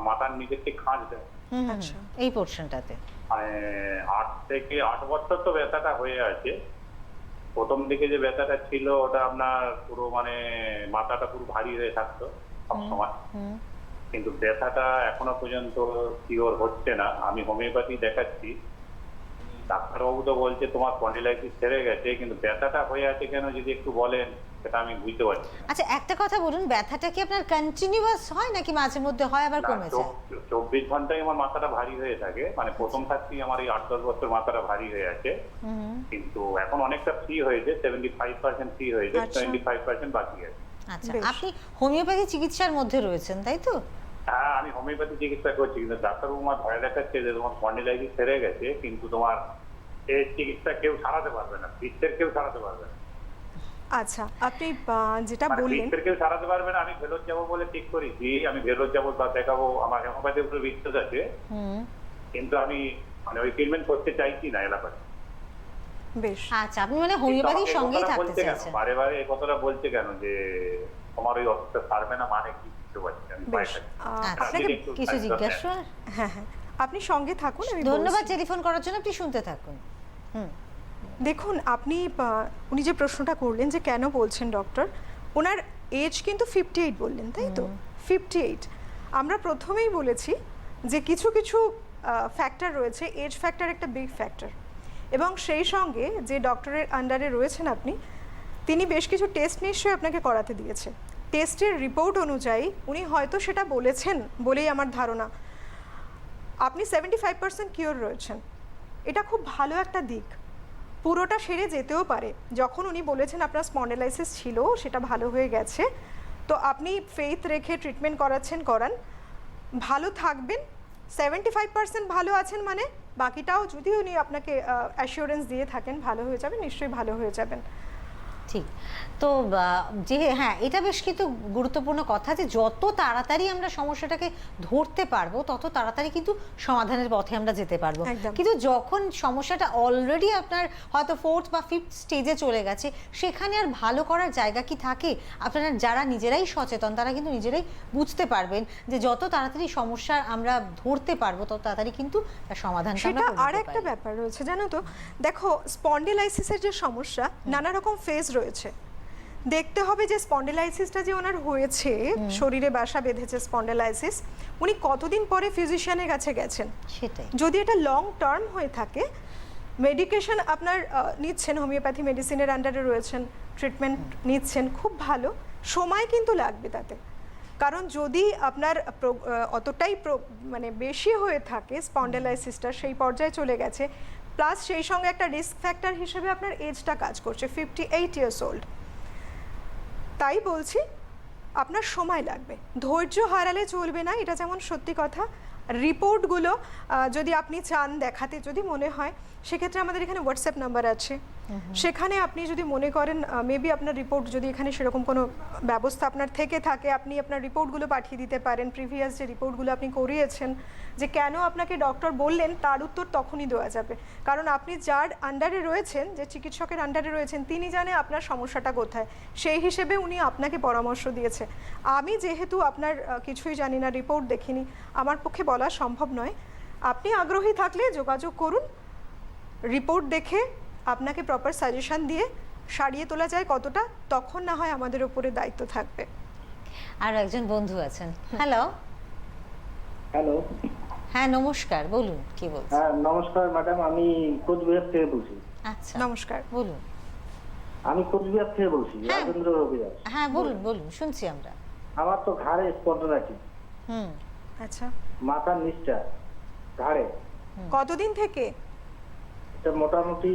মাথার নিচের থেকে খাঁজটা, আচ্ছা, এই পোর্শনটাতে। মানে 8 থেকে 8 বছর তো ব্যথাটা হয়ে আছে। প্রথম দিকে যে ব্যথাটা ছিল ওটা আপনার পুরো মানে মাথাটা পুরো ভারী হয়ে থাকতো সবসময়, কিন্তু ব্যথাটা এখনো পর্যন্ত কিওর হচ্ছে না। আমি হোমিওপ্যাথি দেখাচ্ছি, ডাক্তারবাবু তো বলছে তোমার স্পন্ডিলাইটিস সেরে গেছে, কিন্তু ব্যথাটা হয়ে আছে কেন যদি একটু বলেন সেটা আমি বুঝতে পারছি। আচ্ছা, একটা কথা বলুন, ব্যথাটা কি আপনার কন্টিনিউয়াস হয় নাকি মাঝে মধ্যে হয় আবার কমে যায়? 24 ঘন্টাই আমার মাথাটা ভারী হয়ে থাকে, মানে প্রথম থাকতেই আমার এই 8-10 বছর মাথাটা ভারী হয়ে আছে, কিন্তু এখন অনেকটা ফ্রি হয়েছে, 75% ফ্রি হয়েছে, 25% বাকি আছে। আচ্ছা, বেশ। আপনি হোমিওপ্যাথি চিকিৎসার মধ্যে রয়েছেন, তাই তো? হ্যাঁ, আমি হোমিওপ্যাথি চিকিৎসা করছি, কিন্তু ডাক্তারবাবু আমার ভয় দেখাচ্ছে যে তোমার স্পন্ডিলাইটিস সেরে গেছে, কিন্তু তোমার এই চিকিৎসা কেউ সারাতে পারবে না, বৃত্তের কেউ সারাতে পারবে না। আচ্ছা, আপনি যেটা মানে বললেন, বৃত্তের কেউ সারাতে পারবে না। আমি ভেলোর যাবো বলে ঠিক করেছি, আমি ভেলোর যাবো বা দেখাবো, আমার হোমিওপ্যাথির উপরে বিশ্বাস আছে, কিন্তু আমি মানে ওই ট্রিটমেন্ট করতে চাইছি না এলাকায়। বেশ, আচ্ছা, আপনি মানে হোমিওপ্যাথির সঙ্গেই থাকতে চাইছেন? বারে বারে এই কথাটা বলছে কেন যে তোমার ওই অসুখটা সারবে না, মানে কি বুঝতে পারছি আমি ভয় বেশ। পাচ্ছি। আচ্ছা, আপনাকে কিছু জিজ্ঞাসা? হ্যাঁ হ্যাঁ, আপনি সঙ্গে থাকুন, আমি ধন্যবাদ বলছি। টেলিফোন করার জন্য, আপনি শুনতে থাকুন। দেখুন, আপনি উনি যে প্রশ্নটা করলেন যে কেন বলছেন ডক্টর, ওনার এজ কিন্তু 58 বললেন, তাই তো? 58। আমরা প্রথমেই বলেছি যে কিছু কিছু ফ্যাক্টর রয়েছে, এজ ফ্যাক্টর একটা বিগ ফ্যাক্টর, এবং সেই সঙ্গে যে ডক্টরের আন্ডারে রয়েছেন আপনি, তিনি বেশ কিছু টেস্ট নিশ্চয়ই আপনাকে করাতে দিয়েছে। টেস্টের রিপোর্ট অনুযায়ী উনি হয়তো সেটা বলেছেন বলেই আমার ধারণা আপনি 75% কিওর রয়েছেন। এটা খুব ভালো একটা দিক, পুরোটা সেরে যেতেও পারে। যখন উনি বলেছেন আপনার স্পন্ডিলাইসিস ছিল, সেটা ভালো হয়ে গেছে, তো আপনি ফেইথ রেখে ট্রিটমেন্ট করান, ভালো থাকবেন। 75% ভালো আছেন মানে বাকিটাও যদি উনি আপনাকে অ্যাসিওরেন্স দিয়ে থাকেন ভালো হয়ে যাবে, নিশ্চয়ই ভালো হয়ে যাবেন। ঠিক তো, যে হ্যাঁ, এটা বেশ কিন্তু গুরুত্বপূর্ণ কথা যে যত তাড়াতাড়ি আমরা সমস্যাটাকে ধরতে পারবো তত তাড়াতাড়ি কিন্তু সমাধানের পথে আমরা যেতে পারবো। একদম। কিন্তু যখন সমস্যাটা অলরেডি আপনার হয়তো 4th বা 5th স্টেজে চলে গেছে, সেখানে আর ভালো করার জায়গা কি থাকে? আপনারা যারা নিজেরাই সচেতন তারা কিন্তু নিজেরাই বুঝতে পারবেন যে যত তাড়াতাড়ি সমস্যা আমরা ধরতে পারবো তত তাড়াতাড়ি কিন্তু তার সমাধানটা আমরা সেটা করে আর নিতে একটা পারি। ব্যাপার রয়েছে জানো তো, দেখো স্পন্ডিলাইসিসের যে সমস্যা, নানা রকম ফেজ রয়েছে। দেখতে হবে যে স্পন্ডিলাইসিসটা যে ওনার হয়েছে, শরীরে বাসা বেঁধেছে স্পন্ডিলাইসিস, উনি কতদিন পরে ফিজিশিয়ানের কাছে গেছেন। সেটাই। যদি এটা লং টার্ম হয়ে থাকে, মেডিকেশন আপনার নিচ্ছেন, হোমিওপ্যাথি মেডিসিনের আন্ডারে রয়েছেন, ট্রিটমেন্ট নিচ্ছেন, খুব ভালো, সময় কিন্তু লাগবে তাতে। কারণ যদি আপনার অতটাই মানে বেশি হয়ে থাকে স্পন্ডিলাইসিসটা, সেই পর্যায়ে চলে গেছে, প্লাস সেই সঙ্গে একটা রিস্ক ফ্যাক্টর হিসেবে আপনার এজটা কাজ করছে, 58 ইয়ার্স ওল্ড, তাই বলছি আপনার সময় লাগবে, ধৈর্য হারালে চলবে না, এটা যেমন সত্যি কথা। রিপোর্টগুলো যদি আপনি চান দেখাতে, যদি মনে হয়, সেক্ষেত্রে আমাদের এখানে হোয়াটসঅ্যাপ নাম্বার আছে, সেখানে আপনি যদি মনে করেন মেবি আপনার রিপোর্ট যদি এখানে সেরকম কোনো ব্যবস্থা আপনার থেকে থাকে, আপনি আপনার রিপোর্টগুলো পাঠিয়ে দিতে পারেন। প্রিভিয়াস যে রিপোর্টগুলো আপনি করিয়েছেন, যে কেন আপনাকে ডক্টর বললেন, তার উত্তর তখনই দেওয়া যাবে। কারণ আপনি যার আন্ডারে রয়েছেন, যে চিকিৎসকের আন্ডারে রয়েছেন, তিনি জানে আপনার সমস্যাটা কোথায়, সেই হিসেবে উনি আপনাকে পরামর্শ দিয়েছে। আমি যেহেতু আপনার কিছুই জানি না, রিপোর্ট দেখিনি, আমার পক্ষে বলা সম্ভব নয়। আপনি আগ্রহী থাকলে যোগাযোগ করুন, রিপোর্ট দেখে আপনাকে প্রপার সাজেশন দিয়ে সারিয়ে তোলা যায় কতটা, তখন না হয় আমাদের উপরে দায়িত্ব থাকবে। আর একজন বন্ধু আছেন। হ্যালো। হ্যালো। হ্যাঁ নমস্কার, বলুন কি বলছেন। হ্যাঁ নমস্কার ম্যাডাম, আমি কোচবিহার থেকে বলছি। আচ্ছা নমস্কার। বলুন। আমি কোচবিহার থেকে বলছি, হ্যাঁ। রাজেন্দ্র রবিদাস। হ্যাঁ বলুন বলুন, শুনছি আমরা। আমার তো ঘাড়ে স্পন্ডলাইটিস, হুম। আচ্ছা, মাথার নিচটা ঘাড়ে। কতদিন থেকে? এটা মোটামুটি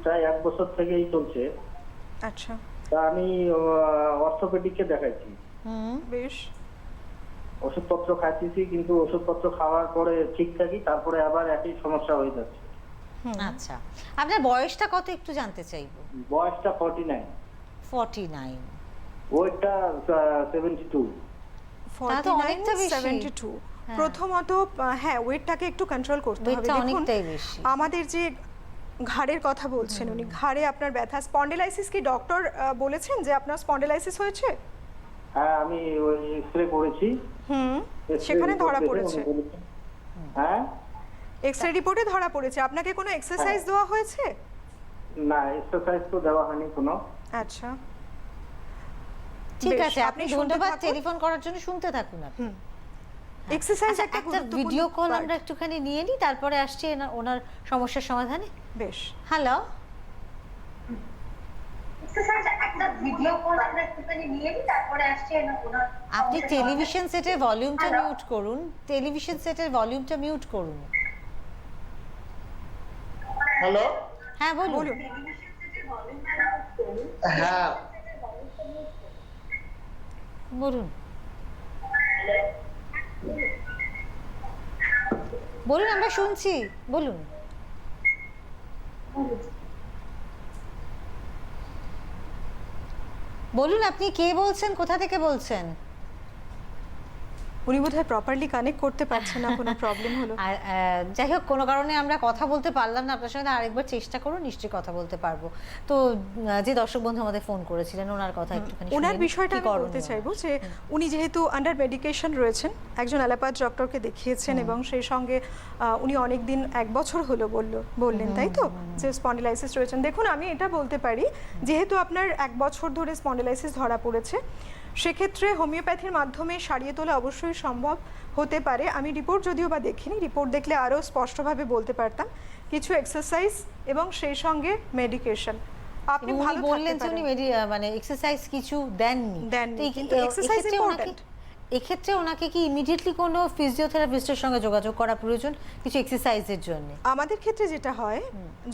প্রায় 1 বছর থেকেই চলছে। আচ্ছা, তা আমি অর্থোপেডিককে দেখাইছি, হুম। বেশ। ওষুধপত্র খাইতেছি, কিন্তু ওষুধপত্র খাওয়ার পরে ঠিক থাকি, তারপরে আবার একই সমস্যা হয়ে যাচ্ছে। আচ্ছা, আপনার বয়সটা কত একটু জানতে চাইবো। বয়সটা 49, 49। ওয়েটটা 72। তাহলে তো অনেকটা বেশি। 72। হ্যাঁ। প্রথমত হ্যাঁ, ওয়েটটাকে একটু কন্ট্রোল করতে হবে। ওয়েটটা দেখুন, অনেকটাই বেশি। আমাদের যে ঘাড়ের কথা বলছেন উনি, ঘাড়ে আপনার ব্যথা, স্পন্ডিলাইসিস, কি ডক্টর বলেছেন যে আপনার স্পন্ডিলাইসিস হয়েছে? হ্যাঁ, আমি ওই এক্সরে করেছি। সেখানে ধরা উনি পড়েছে। বলেছেন। হ্যাঁ, এক্সরে রিপোর্টে ধরা পড়েছে। আপনাকে কোনো এক্সারসাইজ দেওয়া হয়েছে? না, এক্সারসাইজ তো দেওয়া হয়নি কোনো। আচ্ছা, ঠিক বেশ, আছে, আপনি শুনতে ধন্যবাদ থাকুন। টেলিফোন করার জন্য, শুনতে থাকুন আপনি। এক্সারসাইজ আচ্ছা, একটা একটা গুরুত্বপূর্ণ ভিডিও কল part। আমরা একটুখানি নিয়ে নিই, তারপরে আসছি ওনার সমস্যার সমাধানে। বেশ। হ্যালো। আপনি টেলিভিশন সেটের ভলিউমটা মিউট করুন, টেলিভিশন সেটের ভলিউমটা মিউট করুন। হ্যালো। হ্যাঁ বলুন। বলুন। হ্যাঁ, বলুন বলুন, আমরা শুনছি, বলুন। বলুন আপনি কে বলছেন, কোথা থেকে বলছেন? উনি বোধহয় প্রপারলি কানেক্ট করতে পারছেন না, কোনো প্রবলেম হলো। আর যাই হোক, কোনো কারণে আমরা কথা বলতে পারলাম না আপনার সঙ্গে, আরেকবার চেষ্টা করুন, নিশ্চয়ই কথা বলতে পারবো। তো যে দর্শক বন্ধু আমাদের ফোন করেছিলেন, ওনার কথা একটুখানি ওনার শুনে নিই, বিষয়টা কি আমি করণীয় বলতে ওনার? চাইবো যে উনি যেহেতু আন্ডার মেডিকেশন রয়েছেন, একজন অ্যালোপ্যাথ ডক্টরকে দেখিয়েছেন এবং সেই সঙ্গে উনি অনেক দিন, 1 বছর হলো বললেন, তাই তো, যে স্পন্ডিলাইসিস রয়েছেন। দেখুন, আমি এটা বলতে পারি, যেহেতু আপনার 1 বছর ধরে স্পন্ডিলাইসিস ধরা পড়েছে, সেক্ষেত্রে হোমিওপ্যাথির মাধ্যমে সারিয়ে তোলা অবশ্যই সম্ভব হতে পারে। আমি রিপোর্ট যদিও বা দেখিনি, রিপোর্ট দেখলে আরও স্পষ্টভাবে বলতে পারতাম। কিছু এক্সারসাইজ এবং সেই সঙ্গে মেডিকেশন, আপনি এবং উনি ভালো বললেন থাকতে যে উনি পারেন। মানে এক্সারসাইজ কিছু দেননি। দেননি, তো কিন্তু exercise important। এক্ষেত্রে ওনাকে কি ইমিডিয়েটলি কোনো ফিজিওথেরাপিস্টের সঙ্গে যোগাযোগ করা প্রয়োজন কিছু এক্সারসাইজের জন্য? আমাদের ক্ষেত্রে যেটা হয়,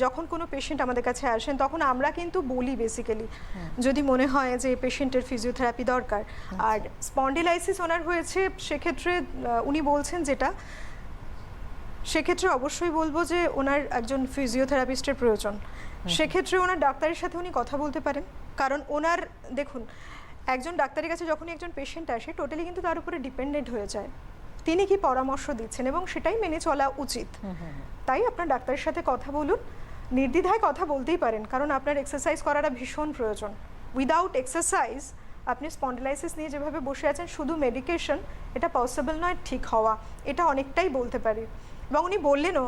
যখন কোনো পেশেন্ট আমাদের কাছে আসেন, তখন আমরা কিন্তু বলি বেসিক্যালি, যদি মনে হয় যে পেশেন্টের ফিজিওথেরাপি দরকার। আর স্পন্ডিলাইসিস ওনার হয়েছে, সেক্ষেত্রে উনি বলছেন যেটা, সেক্ষেত্রে অবশ্যই বলবো যে ওনার একজন ফিজিওথেরাপিস্টের প্রয়োজন। সেক্ষেত্রে ওনার ডাক্তারের সাথে উনি কথা বলতে পারেন, কারণ ওনার, দেখুন, একজন ডাক্তারের কাছে যখনই একজন পেশেন্ট আসে, টোটালি কিন্তু তার উপরে ডিপেন্ডেন্ট হয়ে যায় তিনি কি পরামর্শ দিচ্ছেন, এবং সেটাই মেনে চলা উচিত। তাই আপনার ডাক্তারের সাথে কথা বলুন, নির্দ্বিধায় কথা বলতেই পারেন, কারণ আপনার এক্সারসাইজ করাটা ভীষণ প্রয়োজন। উইদাউট এক্সারসাইজ আপনি স্পন্ডিলাইসিস নিয়ে যেভাবে বসে আছেন, শুধু মেডিকেশন, এটা পসিবল নয় ঠিক হওয়া, এটা অনেকটাই বলতে পারি। এবং উনি বললেনও,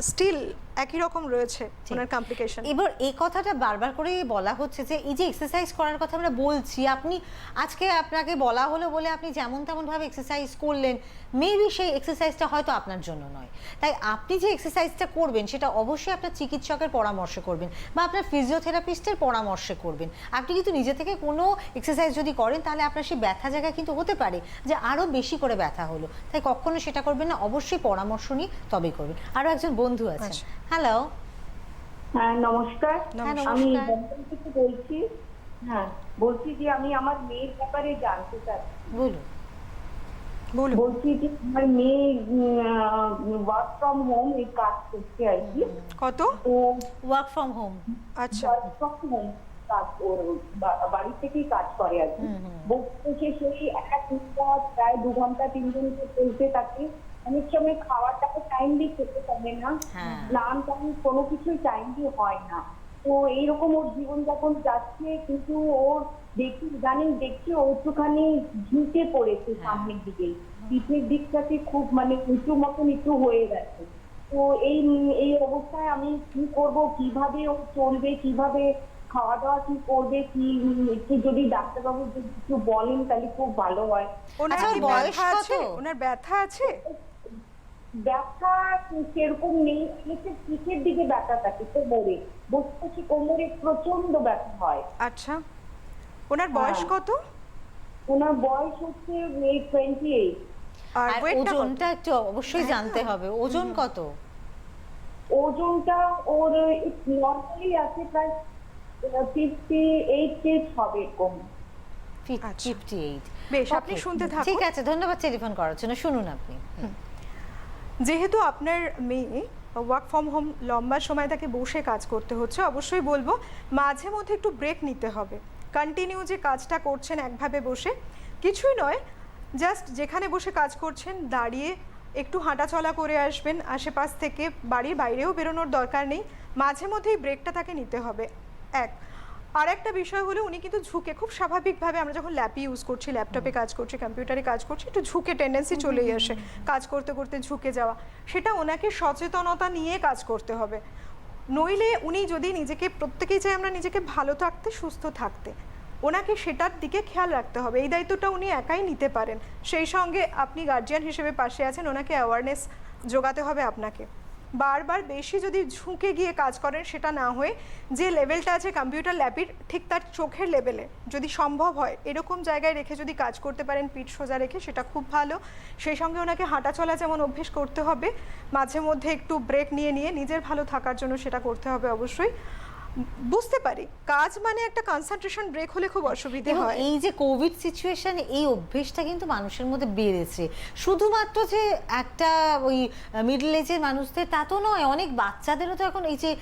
স্টিল একই রকম রয়েছে ওনার কমপ্লিকেশন। এবার এই কথাটা বারবার করে বলা হচ্ছে যে এই যে এক্সারসাইজ করার কথা আমরা বলছি, আপনি আজকে আপনাকে বলা হলো বলে আপনি যেমন তেমনভাবে এক্সারসাইজ করলেন, মেবি সেই এক্সারসাইজটা হয়তো আপনার জন্য নয়। তাই আপনি যে এক্সারসাইজটা করবেন সেটা অবশ্যই আপনার চিকিৎসকের পরামর্শে করবেন বা আপনার ফিজিওথেরাপিস্টের পরামর্শে করবেন। আপনি কিন্তু নিজে থেকে কোনো এক্সারসাইজ যদি করেন, তাহলে আপনার সেই ব্যথা জায়গা কিন্তু হতে পারে যে আরও বেশি করে ব্যথা হলো, তাই কখনো সেটা করবেন না, অবশ্যই পরামর্শ নিয়ে তবেই করবেন। আরও একজন বন্ধু আছেন। হ্যালো। হ্যাঁ নমস্কার, আমি নমস্কার। দমদম থেকে বলছি। হ্যাঁ, বলছি যে আমি আমার মেয়ের ব্যাপারে জানতে চাচ্ছি। বলুন। বলছি যে আমার মেয়ে ওয়ার্ক ফ্রম হোম এই কাজ করছে আর কি। কত? তো ওয়ার্ক ফ্রম হোম। আচ্ছা, ওয়ার্ক ফ্রম হোম কাজ, ওর বাড়ি থেকেই কাজ করে আর কি। বলছে সেই এক প্রায় 2 ঘন্টা 3 ঘন্টা চলতে থাকে। অনেক সময় খাওয়াটাকে টাইমলি খেতে পারে না, স্নান টান কোনো কিছুই টাইমলি হয় না। তো এইরকম ওর জীবনযাপন যাচ্ছে, কিন্তু ওর দেখছি ও একটুখানি ঝুঁকে পড়েছে সামনের দিকে, পিঠের দিকটাতে খুব মানে উঁচু মতো নিচু হয়ে গেছে। তো এই অবস্থায় আমি কি করব, কিভাবে ও চলবে, কিভাবে খাওয়া দাওয়া কি করবে কি একটু যদি ডাক্তারবাবু যদি একটু বলেন তাহলে খুব ভালো হয়। ওনার আচ্ছা, কি ওর বয়স ব্যথা কত? আছে? ওনার ব্যথা আছে? ব্যথা সেরকম নেই, একটু পিঠের দিকে ব্যথা থাকে কোমরে, বসে কোমরে প্রচন্ড ব্যথা হয়। আচ্ছা, ওনার বয়স হ্যাঁ। কত? ওনার বয়স হচ্ছে 28। আর আর ওয়েটটা ওজনটা একটু অবশ্যই জানতে হবে, ওজন কত? ওজনটা ওর নর্মালি আছে প্রায় 58 কেজি হবে কম। 58। বেশ, আপনি Okay, শুনতে থাকুন। ঠিক আছে, ধন্যবাদ টেলিফোন করার জন্য। শুনুন আপনি। যেহেতু আপনার মেয়ে ওয়ার্ক ফ্রম হোম লম্বা সময় তাকে বসে কাজ করতে হচ্ছে, অবশ্যই বলবো মাঝে মধ্যে একটু ব্রেক নিতে হবে। কন্টিনিউ যে কাজটা করছেন একভাবে বসে, কিছুই নয়, জাস্ট যেখানে বসে কাজ করছেন দাঁড়িয়ে একটু হাঁটাচলা করে আসবেন আশেপাশ থেকে, বাড়ির বাইরেও বেরোনোর দরকার নেই, মাঝে মধ্যেই ব্রেকটা তাকে নিতে হবে। আর একটা বিষয় হলো উনি কিন্তু ঝুঁকে, খুব স্বাভাবিকভাবে আমরা যখন ল্যাপই ইউজ করছি, ল্যাপটপে কাজ করছি, কম্পিউটারে কাজ করছি, একটু ঝুঁকে টেন্ডেন্সি চলেই আসে কাজ করতে করতে ঝুঁকে যাওয়া। সেটা ওনাকে সচেতনতা নিয়ে কাজ করতে হবে। নইলে উনি যদি নিজেকে, প্রত্যেকেই চাই আমরা নিজেকে ভালো থাকতে, সুস্থ থাকতে, ওনাকে সেটার দিকে খেয়াল রাখতে হবে। এই দায়িত্বটা উনি একাই নিতে পারেন। সেই সঙ্গে আপনি গার্জিয়ান হিসেবে পাশে আছেন, ওনাকে অ্যাওয়ারনেস জোগাতে হবে আপনাকে। বারবার বেশি যদি ঝুঁকে গিয়ে কাজ করেন, সেটা না হয়ে যে লেভেলটা আছে কম্পিউটার ল্যাবের ঠিক তার চোখের লেভেলে যদি সম্ভব হয় এরকম জায়গায় রেখে যদি কাজ করতে পারেন, পিঠ সোজা রেখে, সেটা খুব ভালো। সেই সঙ্গে ওনাকে হাঁটা চলা যেমন অভ্যেস করতে হবে, মাঝে মধ্যে একটু ব্রেক নিয়ে নিয়ে নিজের ভালো থাকার জন্য সেটা করতে হবে অবশ্যই। বুঝতে পারি কাজ মানে একটা কনসেন্ট্রেশন ব্রেক হলে খুব অসুবিধে এবং হয়। এই যে কোভিড সিচুয়েশনে এই অভ্যেসটা কিন্তু মানুষের মধ্যে বেড়েছে। শুধুমাত্র যে একটা ওই মিডল এজের মানুষদের তা তো নয়, অনেক বাচ্চাদেরও তো এখন এই যে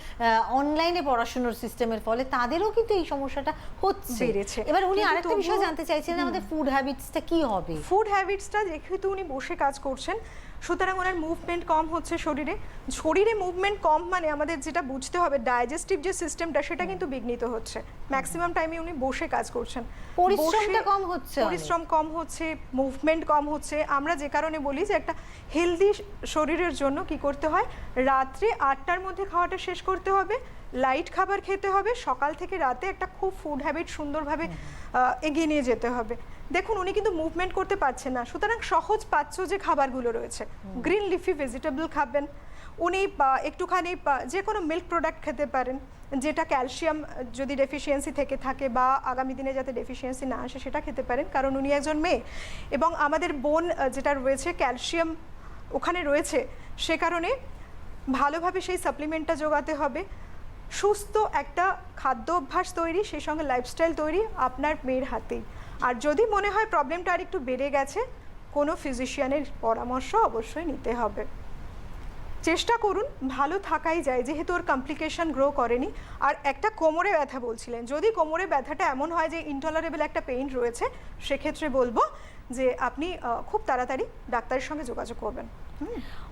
অনলাইনে পড়াশোনার সিস্টেমের ফলে তাদেরও কিন্তু এই সমস্যাটা হচ্ছে, বেড়েছে। এবার উনি কিন্তু আরেকটা বিষয় তবুও- জানতে চাইছিলেন, আমাদের ফুড হ্যাবিটসটা কি হবে? ফুড হ্যাবিটসটা যেহেতু উনি বসে কাজ করছেন, সুতরাং ওনার মুভমেন্ট কম হচ্ছে শরীরে মুভমেন্ট কম মানে আমাদের যেটা বুঝতে হবে ডাইজেস্টিভ যে সিস্টেমটা সেটা কিন্তু বিঘ্নিত হচ্ছে। ম্যাক্সিমাম টাইমে উনি বসে কাজ করছেন, পরিশ্রমটা বসে- কম হচ্ছে অনেক। পরিশ্রম কম হচ্ছে, মুভমেন্ট কম হচ্ছে। আমরা যে কারণে বলি যে একটা হেলদি শরীরের জন্য কি করতে হয়, রাত্রে 8টার মধ্যে খাওয়াটা শেষ করতে হবে, লাইট খাবার খেতে হবে, সকাল থেকে রাতে একটা খুব ফুড হ্যাবিট সুন্দরভাবে এগিয়ে নিয়ে যেতে হবে। দেখুন উনি কিন্তু মুভমেন্ট করতে পারছেন না, সুতরাং সহজ পাচ্য যে খাবারগুলো রয়েছে, গ্রিন লিফি ভেজিটেবল খাবেন উনি, একটুখানি যে কোনো মিল্ক প্রোডাক্ট খেতে পারেন, যেটা ক্যালসিয়াম যদি ডেফিসিয়েন্সি থেকে থাকে বা আগামী দিনে যাতে ডেফিসিয়েন্সি না আসে সেটা খেতে পারেন, কারণ উনি একজন মেয়ে এবং আমাদের বোন যেটা রয়েছে ক্যালসিয়াম ওখানে রয়েছে, সে কারণে ভালোভাবে সেই সাপ্লিমেন্টটা যোগাতে হবে। সুস্থ একটা খাদ্য অভ্যাস তৈরি, সেই সঙ্গে লাইফস্টাইল তৈরি আপনার মেয়ের হাতেই। আর যদি মনে হয় প্রবলেমটা আর একটু বেড়ে গেছে, কোনো ফিজিশিয়ানের পরামর্শ অবশ্যই নিতে হবে। চেষ্টা করুন ভালো থাকাই যায়, যেহেতু ওর কমপ্লিকেশন গ্রো করেনি। আর একটা কোমরে ব্যথা বলছিলেন, যদি কোমরে ব্যথাটা এমন হয় যে ইনটলারেবল একটা পেইন রয়েছে, সেক্ষেত্রে বলবো যে আপনি খুব তাড়াতাড়ি ডাক্তারের সঙ্গে যোগাযোগ করবেন।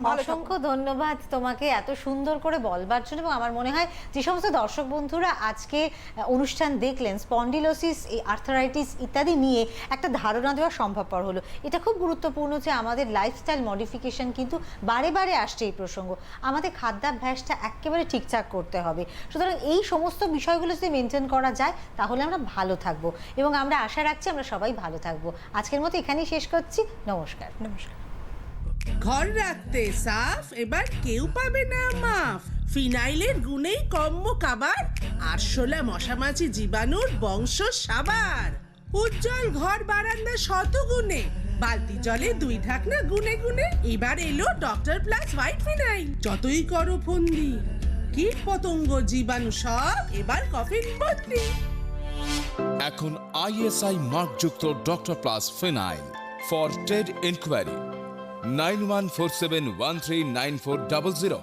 অসংখ্য ধন্যবাদ তোমাকে এত সুন্দর করে বলবার জন্য। এবং আমার মনে হয় যে সমস্ত দর্শক বন্ধুরা আজকে অনুষ্ঠান দেখলেন, স্পন্ডিলোসিস, এই আর্থারাইটিস ইত্যাদি নিয়ে একটা ধারণা দেওয়া সম্ভবপর হলো। এটা খুব গুরুত্বপূর্ণ যে আমাদের লাইফস্টাইল মডিফিকেশন কিন্তু বারে বারে আসছে এই প্রসঙ্গ, আমাদের খাদ্যাভ্যাসটা একেবারে ঠিকঠাক করতে হবে। সুতরাং এই সমস্ত বিষয়গুলো যদি মেনটেন করা যায় তাহলে আমরা ভালো থাকবো এবং আমরা আশা রাখছি আমরা সবাই ভালো থাকবো। আজকের মতো এখানেই শেষ করছি। নমস্কার। নমস্কার। ঘর রাখতে সাফ, এবার কেউ পাবে না মাফ। ফিনাইলের গুণেই কম্ম কাবার, আরশোলা মশামাছি জীবাণুর বংশ সাবার। উজ্জ্বল ঘর বারান্দা শত গুণে, বালতি জলে 2 ঢাকনা গুনে গুনে। এবার এলো ডক্টর প্লাস হোয়াইট ফিনাইল, যতই করো ফন্দি, কীট পতঙ্গ জীবাণু সব এবার কফিন বন্দি। এখন ISI মার্কযুক্ত doctor plus phenyl for trade enquiry 9147139400